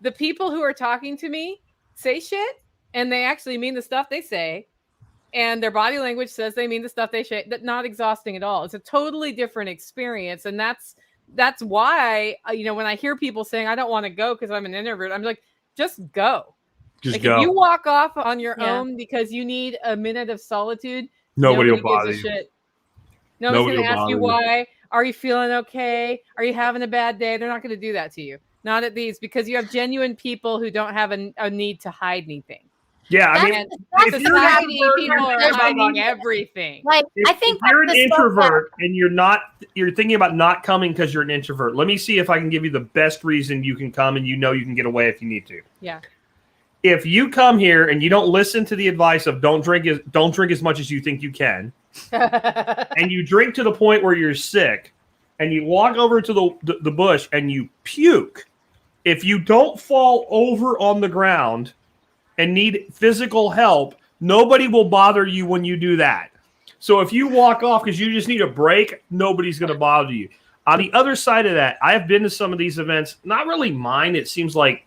the people who are talking to me say shit, and they actually mean the stuff they say, and their body language says they mean the stuff they say. That's not exhausting at all. It's a totally different experience, and that's why when I hear people saying I don't want to go because I'm an introvert, I'm like, just go. Just go. If you walk off on your own because you need a minute of solitude, nobody will bother you. Shit. Nobody's going to ask you why. Are you feeling okay? Are you having a bad day? They're not going to do that to you. Not at these, because you have genuine people who don't have a need to hide anything. Yeah, I mean, society, people are hiding everything. Like, I think if you're an introvert and you're thinking about not coming because you're an introvert. Let me see if I can give you the best reason you can come, and you can get away if you need to. Yeah. If you come here and you don't listen to the advice of don't drink as much as you think you can, and you drink to the point where you're sick, and you walk over to the bush and you puke, if you don't fall over on the ground and need physical help, nobody will bother you when you do that. So if you walk off because you just need a break, nobody's going to bother you. On the other side of that, I have been to some of these events, not really mine. It seems like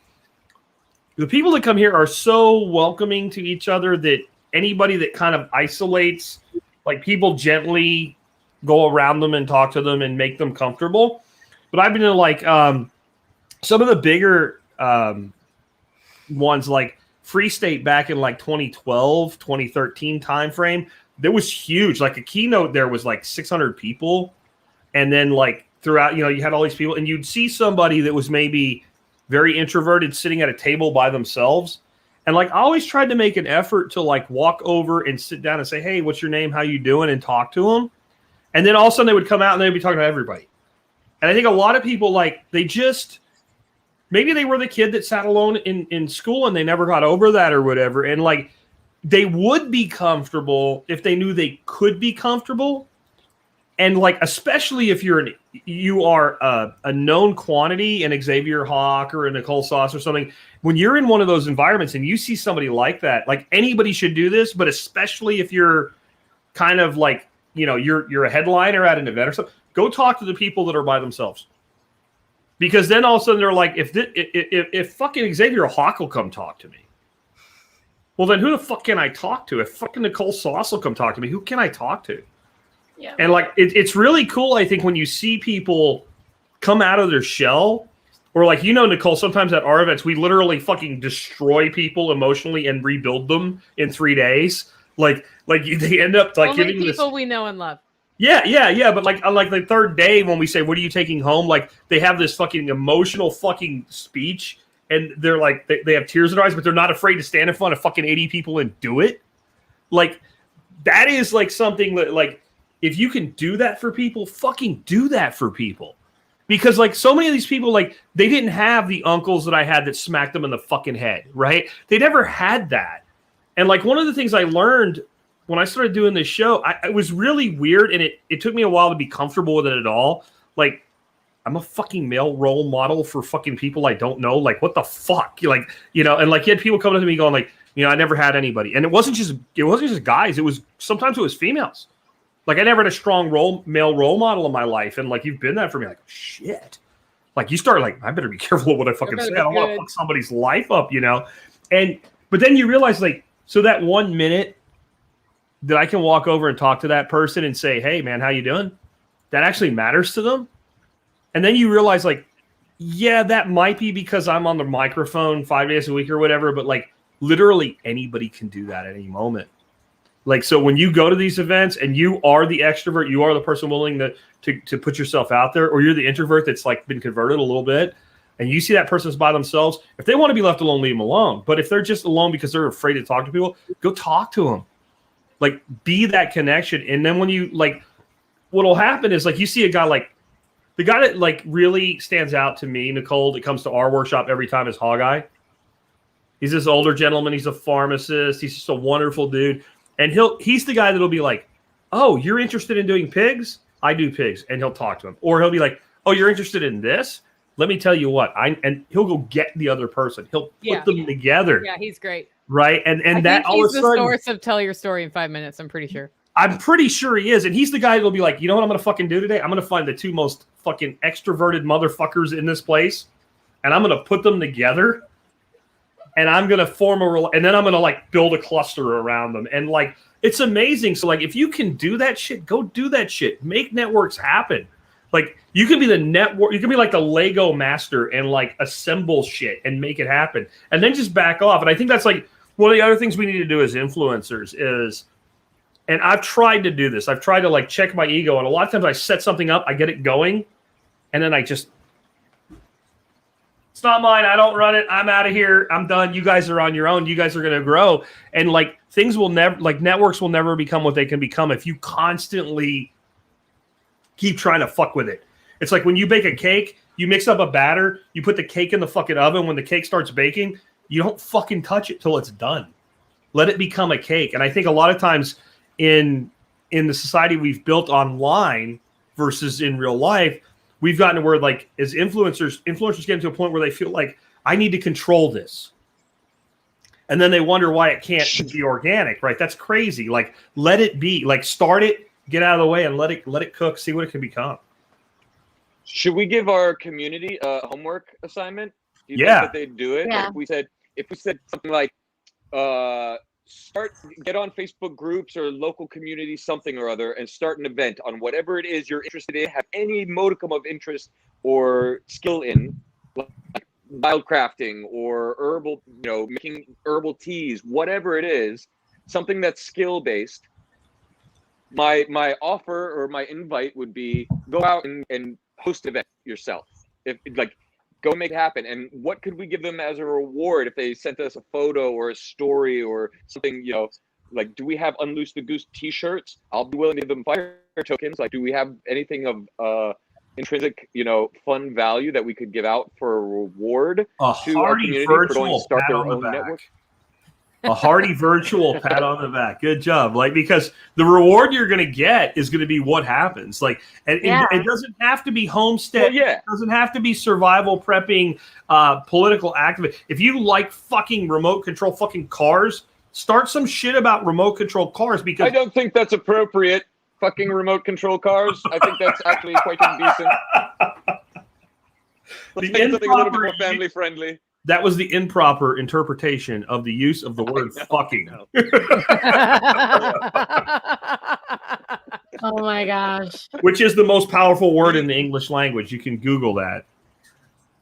the people that come here are so welcoming to each other that anybody that kind of isolates, like, people gently go around them and talk to them and make them comfortable. But I've been to like some of the bigger ones, like Free State back in like 2012, 2013 timeframe. That was huge. Like, a keynote there was like 600 people. And then like throughout, you had all these people, and you'd see somebody that was maybe very introverted sitting at a table by themselves. And like, I always tried to make an effort to like walk over and sit down and say, hey, what's your name? How you doing? And talk to them. And then all of a sudden they would come out and they'd be talking to everybody. And I think a lot of people, like, maybe they were the kid that sat alone in school and they never got over that or whatever. And like, they would be comfortable if they knew they could be comfortable. And like, especially if you are a known quantity, an Xavier Hawk or a Nicole Sauce or something, when you're in one of those environments and you see somebody like that, like, anybody should do this, but especially if you're kind of like, you're a headliner at an event or something, go talk to the people that are by themselves. Because then all of a sudden they're like, if fucking Xavier Hawk will come talk to me, well, then who the fuck can I talk to? If fucking Nicole Sauce will come talk to me, who can I talk to? Yeah. And like, it's really cool, I think, when you see people come out of their shell, or like, Nicole, sometimes at our events, we literally fucking destroy people emotionally and rebuild them in 3 days. Like they end up like only giving people this, we know and love. Yeah. But like, on like the third day, when we say, what are you taking home? Like, they have this fucking emotional fucking speech, and they're like, they have tears in their eyes, but they're not afraid to stand in front of fucking 80 people and do it. Like, that is like something that, like, if you can do that for people, fucking do that for people. Because like, so many of these people, like, they didn't have the uncles that I had that smacked them in the fucking head, right? They never had that. And like, one of the things I learned when I started doing this show, it was really weird, and it took me a while to be comfortable with it at all. Like, I'm a fucking male role model for fucking people I don't know. Like, what the fuck? Like, and like, you had people coming up to me going like, I never had anybody. And it wasn't just guys. Sometimes it was females. Like, I never had a strong male role model in my life. And like, you've been that for me. Like, shit. Like, you start like, I better be careful with what I fucking say. I don't want to fuck somebody's life up, but then you realize, like, so that 1 minute that I can walk over and talk to that person and say, hey man, how you doing? that actually matters to them. And then you realize, like, yeah, that might be because I'm on the microphone 5 days a week or whatever, but like literally anybody can do that at any moment. Like, so when you go to these events and you are the extrovert, you are the person willing to put yourself out there, or you're the introvert that's like been converted a little bit, and you see that person's by themselves, if they want to be left alone, leave them alone. But if they're just alone because they're afraid to talk to people, go talk to them. Like, be that connection. And then when you, like, what'll happen is, like, you see a guy like, the guy that like really stands out to me, Nicole, that comes to our workshop every time is Hawkeye. He's this older gentleman. He's a pharmacist. He's just a wonderful dude. And he's the guy that'll be like, oh, you're interested in doing pigs? I do pigs. And he'll talk to him. Or he'll be like, oh, you're interested in this? Let me tell you what. And he'll go get the other person. He'll put them together. Yeah, he's great. Right? And I that think all of he's a the sudden, source of Tell Your Story in 5 minutes, I'm pretty sure. I'm pretty sure he is. And he's the guy that'll be like, you know what I'm going to fucking do today? I'm going to find the two most fucking extroverted motherfuckers in this place. And I'm going to put them together. And I'm going to form and then I'm going to like build a cluster around them. And like, it's amazing. So like, if you can do that shit, go do that shit. Make networks happen. Like, you can be the network. You can be like the Lego master and like assemble shit and make it happen. And then just back off. And I think that's like one of the other things we need to do as influencers is, and I've tried to do this. I've tried to like check my ego. And a lot of times I set something up, I get it going. And then I just, it's not mine. I don't run it. I'm out of here. I'm done. You guys are on your own. You guys are going to grow. And like things will never, like networks will never become what they can become if you constantly keep trying to fuck with it. It's like when you bake a cake, you mix up a batter, you put the cake in the fucking oven. When the cake starts baking, you don't fucking touch it till it's done. Let it become a cake. And I think a lot of times in the society we've built online versus in real life, we've gotten to where, like, as influencers get to a point where they feel like, I need to control this. And then they wonder why it can't be organic, right? That's crazy. Like, let it be. Like, start it, get out of the way, and let it cook, see what it can become. Should we give our community a homework assignment? Do you Yeah. think that they'd do it? Yeah. If we said something like, get on Facebook groups or local community something or other and start an event on whatever it is you're interested in, have any modicum of interest or skill in, like wildcrafting or herbal, making herbal teas, whatever it is, something that's skill based. My offer or my invite would be go out and host an event yourself. Go make it happen. And what could we give them as a reward if they sent us a photo or a story or something, like, do we have Unloose the Goose t-shirts? I'll be willing to give them fire tokens. Like, do we have anything of intrinsic, fun value that we could give out for a reward to our community for going to start their own network? A hearty virtual pat on the back. Good job. Like, because the reward you're going to get is going to be what happens. Like, and it doesn't have to be homestead. Well, yeah. It doesn't have to be survival prepping, political activity. If you like fucking remote control fucking cars, start some shit about remote control cars, because I don't think that's appropriate. Fucking remote control cars. I think that's actually quite indecent. Let's make something a little bit more family friendly. That was the improper interpretation of the use of the word fucking. Oh my gosh. Which is the most powerful word in the English language. You can Google that.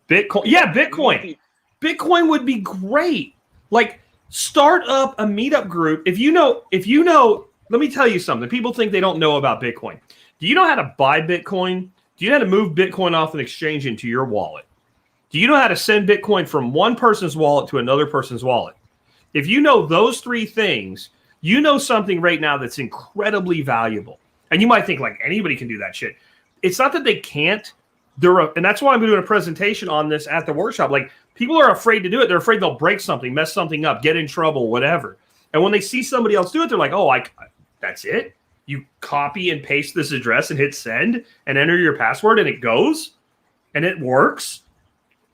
Bitcoin. Yeah, Bitcoin. Bitcoin would be great. Like, start up a meetup group. If you know, let me tell you something. People think they don't know about Bitcoin. Do you know how to buy Bitcoin? Do you know how to move Bitcoin off an exchange into your wallet? Do you know how to send Bitcoin from one person's wallet to another person's wallet? If you know those three things, you know something right now that's incredibly valuable. And you might think, like, anybody can do that shit. It's not that they can't. And that's why I'm doing a presentation on this at the workshop. Like, people are afraid to do it. They're afraid they'll break something, mess something up, get in trouble, whatever. And when they see somebody else do it, they're like, oh, that's it? You copy and paste this address and hit send and enter your password and it goes and it works?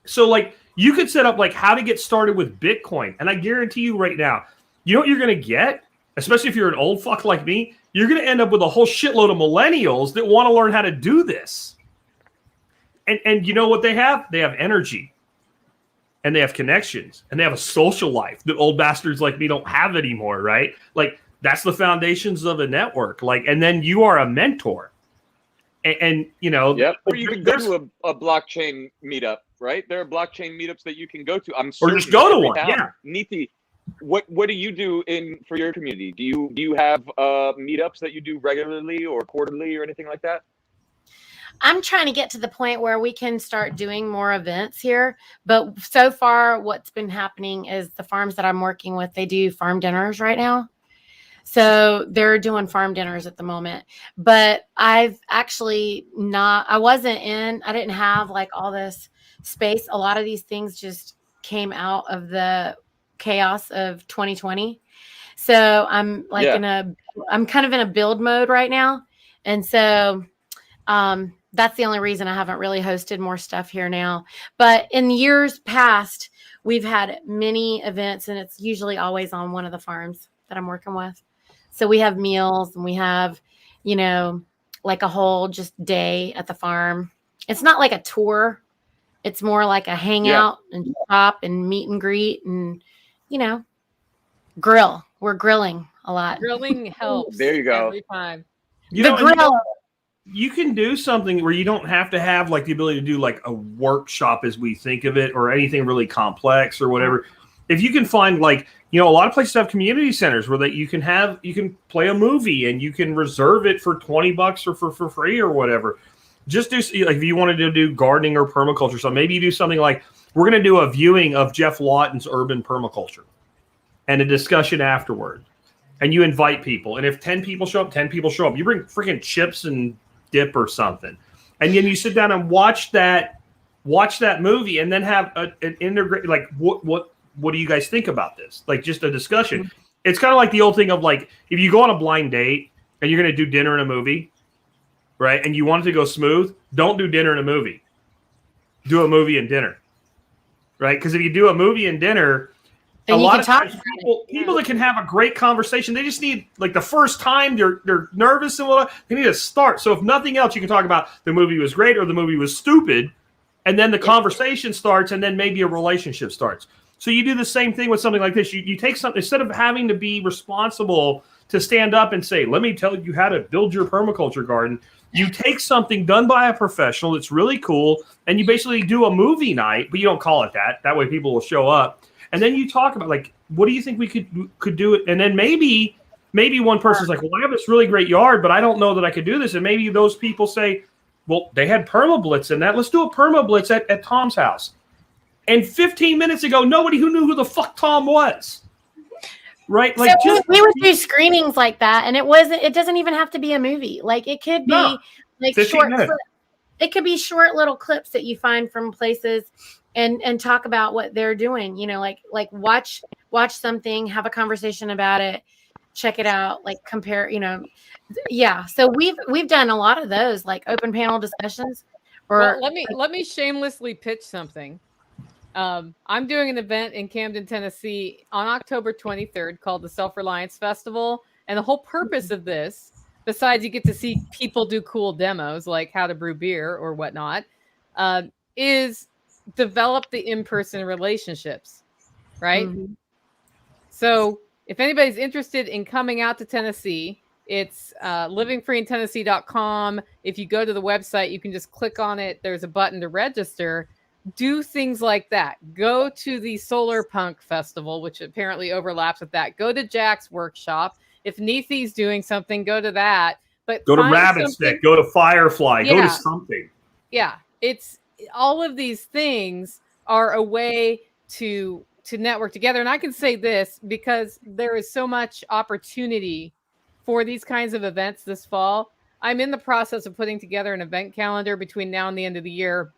So, like, you could set up, like, how to get started with Bitcoin. And I guarantee you right now, you know what you're going to get? Especially if you're an old fuck like me, you're going to end up with a whole shitload of millennials that want to learn how to do this. And you know what they have? They have energy. And they have connections. And they have a social life that old bastards like me don't have anymore, right? Like, that's the foundations of a network. Like, and then you are a mentor. and you know, Yep. Or you can go there's- to a blockchain meetup, right? There are blockchain meetups that you can go to. I'm or certain just go to every one. town. Yeah. Neethi, what do you do for your community? Do you have meetups that you do regularly or quarterly or anything like that? I'm trying to get to the point where we can start doing more events here. But so far, what's been happening is the farms that I'm working with, they do farm dinners right now. So they're doing farm dinners at the moment. But I've actually I didn't have like all this space. A lot of these things just came out of the chaos of 2020. So I'm like I'm kind of in a build mode right now. And so that's the only reason I haven't really hosted more stuff here now. But in years past, we've had many events, and it's usually always on one of the farms that I'm working with. So we have meals, and we have, like a whole just day at the farm. It's not like a tour. It's more like a hangout and shop and meet and greet and, grill. We're grilling a lot. Grilling helps. There you go. Every time. You can do something where you don't have to have like the ability to do like a workshop as we think of it, or anything really complex or whatever. If you can find like, a lot of places have community centers where you can play a movie and you can reserve it for $20 or for free or whatever. Just do, like, if you wanted to do gardening or permaculture, so maybe you do something like, we're going to do a viewing of Jeff Lawton's Urban Permaculture and a discussion afterward. And you invite people. And if 10 people show up, 10 people show up. You bring freaking chips and dip or something. And then you sit down and watch that movie and then have an integrate, like, what do you guys think about this? Like, just a discussion. Mm-hmm. It's kind of like the old thing of like, if you go on a blind date and you're going to do dinner and a movie, right? And you want it to go smooth, don't do dinner and a movie. Do a movie and dinner, right? Because if you do a movie and dinner, a lot of times people that can have a great conversation, they just need, like, the first time they're nervous and whatnot, they need to start. So if nothing else, you can talk about the movie was great or the movie was stupid, and then the conversation starts, and then maybe a relationship starts. So you do the same thing with something like this. You take something, instead of having to be responsible to stand up and say, let me tell you how to build your permaculture garden, you take something done by a professional that's really cool, and you basically do a movie night, but you don't call it that. That way people will show up. And then you talk about, like, what do you think we could do it? And then maybe one person's like, well, I have this really great yard, but I don't know that I could do this. And maybe those people say, well, they had permablitz in that. Let's do a permablitz at Tom's house. And 15 minutes ago, nobody who knew who the fuck Tom was. Right? Like, so we would do screenings like that, and it doesn't even have to be a movie. Like, it could be like short clips. It could be short little clips that you find from places and talk about what they're doing, like watch something, have a conversation about it, check it out, like compare, yeah. So we've done a lot of those, like open panel discussions. Well, let me shamelessly pitch something. I'm doing an event in Camden, Tennessee on October 23rd called the Self-Reliance Festival. And the whole purpose of this, besides you get to see people do cool demos like how to brew beer or whatnot, is develop the in-person relationships, right? Mm-hmm. So if anybody's interested in coming out to Tennessee, it's livingfreeintennessee.com. If you go to the website, you can just click on it. There's a button to register. Do things like that. Go to the Solar Punk Festival, which apparently overlaps with that. Go to Jack's workshop. If Neethi's doing something, go to that. But go to Rabbit Stick. Go to Firefly. Yeah. Go to something. Yeah, it's all of these things are a way to network together. And I can say this because there is so much opportunity for these kinds of events this fall. I'm in the process of putting together an event calendar between now and the end of the year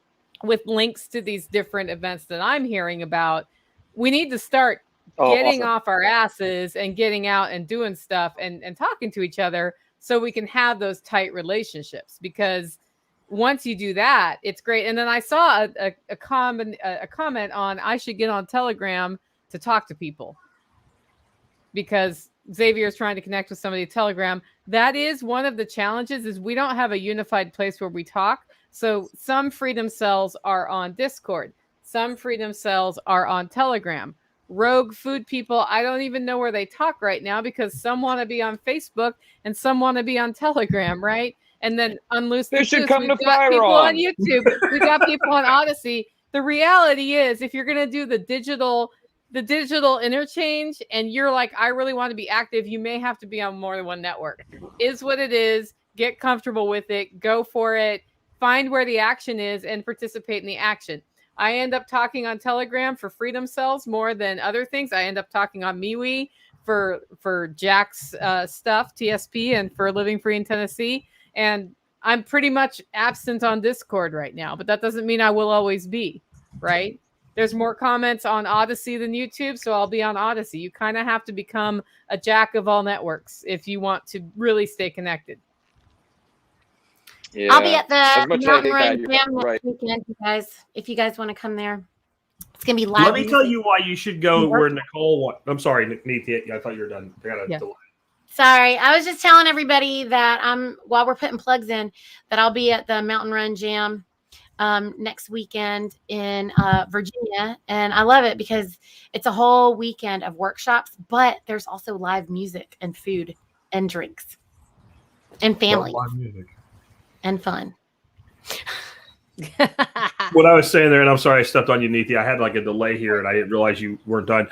with links to these different events that I'm hearing about. We need to start getting off our asses and getting out and doing stuff and talking to each other so we can have those tight relationships, because once you do that, it's great. And then I saw a comment on, I should get on Telegram to talk to people, because Xavier is trying to connect with somebody at Telegram. That is one of the challenges, is we don't have a unified place where we talk. So some Freedom Cells are on Discord. Some Freedom Cells are on Telegram. Rogue Food people, I don't even know where they talk right now, because some want to be on Facebook and some want to be on Telegram, right? and then Unloose They the should Goose. come We've to got Fire people On. on YouTube. We've got people on Odyssey. The reality is, if you're going to do the digital interchange and you're like, I really want to be active, you may have to be on more than one network. Is what it is. Get comfortable with it. Go for it. Find where the action is and participate in the action. I end up talking on Telegram for Freedom Cells more than other things. I end up talking on MeWe for Jack's stuff, TSP, and for Living Free in Tennessee. And I'm pretty much absent on Discord right now, but that doesn't mean I will always be, right? There's more comments on Odyssey than YouTube, so I'll be on Odyssey. You kind of have to become a jack of all networks if you want to really stay connected. Yeah. I'll be at As the much as I Mountain hate that, Run you're Jam right. next weekend, you guys. If you guys want to come there, it's gonna be live. Let me tell music. you why you should go where Nicole went. I'm sorry, Nithya. I thought you were done. I got a delay. Sorry, I was just telling everybody that while we're putting plugs in, that I'll be at the Mountain Run Jam next weekend in Virginia, and I love it because it's a whole weekend of workshops, but there's also live music and food and drinks and family and fun. What I was saying there, and I'm sorry I stepped on you, Nithya. I had like a delay here, and I didn't realize you weren't done.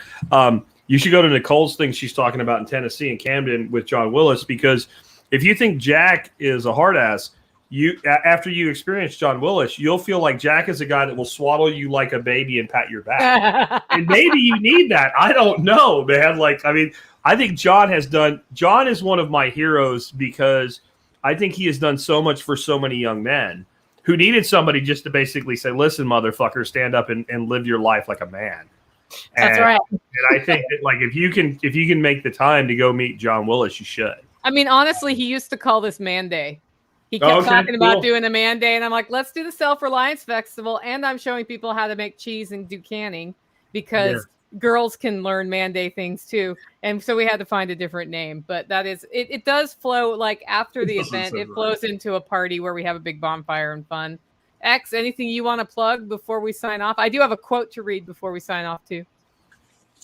You should go to Nicole's thing she's talking about in Tennessee and Camden with John Willis, because if you think Jack is a hard ass, after you experience John Willis, you'll feel like Jack is a guy that will swaddle you like a baby and pat your back. And maybe you need that. I don't know, man. Like, I mean, I think John is one of my heroes because I think he has done so much for so many young men who needed somebody just to basically say, listen, motherfucker, stand up and live your life like a man. That's right. And I think that, like, if you can make the time to go meet John Willis, you should. I mean, honestly, he used to call this Man Day. He kept talking about doing a Man Day, and I'm like, let's do the Self-Reliance Festival, and I'm showing people how to make cheese and do canning because girls can learn Man Day things too. And so we had to find a different name, but that is it does flow like after the event. It flows into a party where we have a big bonfire and fun. X, anything you want to plug before we sign off? I do have a quote to read before we sign off too.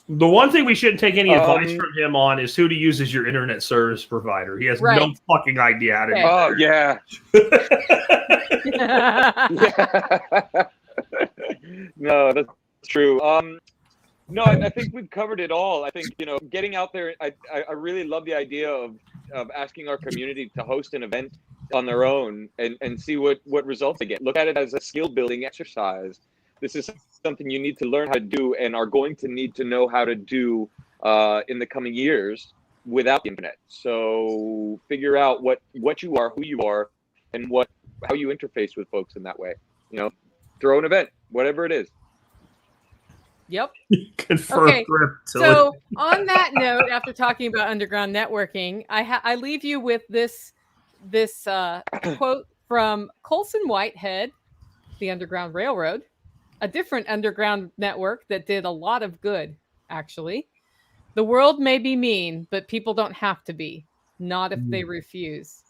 The one thing we shouldn't take any advice from him on is who to use as your internet service provider. He has no fucking idea how to do it. Oh, yeah. No, that's true. No, I think we've covered it all. I think, getting out there, I really love the idea of asking our community to host an event on their own and see what results they get. Look at it as a skill building exercise. This is something you need to learn how to do and are going to need to know how to do in the coming years without the internet. So figure out what you are, who you are, and how you interface with folks in that way. Throw an event, whatever it is. Yep. Okay. So on that note, after talking about underground networking, I leave you with this quote from Colson Whitehead, the Underground Railroad, a different underground network that did a lot of good, actually. The world may be mean, but people don't have to be, not if they refuse.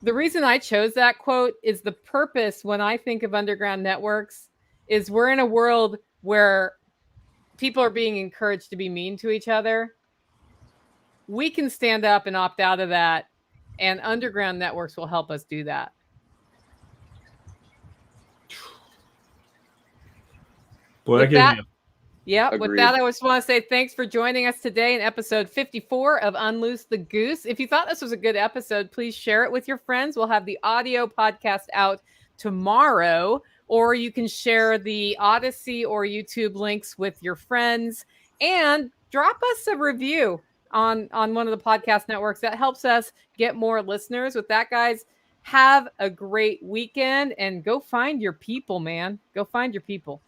The reason I chose that quote is the purpose when I think of underground networks is we're in a world where people are being encouraged to be mean to each other. We can stand up and opt out of that, and underground networks will help us do that. Boy, with that, Agreed. with that, I just want to say thanks for joining us today in episode 54 of Unloose the Goose. If you thought this was a good episode, please share it with your friends. We'll have the audio podcast out tomorrow, or you can share the Odyssey or YouTube links with your friends and drop us a review on one of the podcast networks. That helps us get more listeners. With that, guys, have a great weekend and go find your people, man. Go find your people.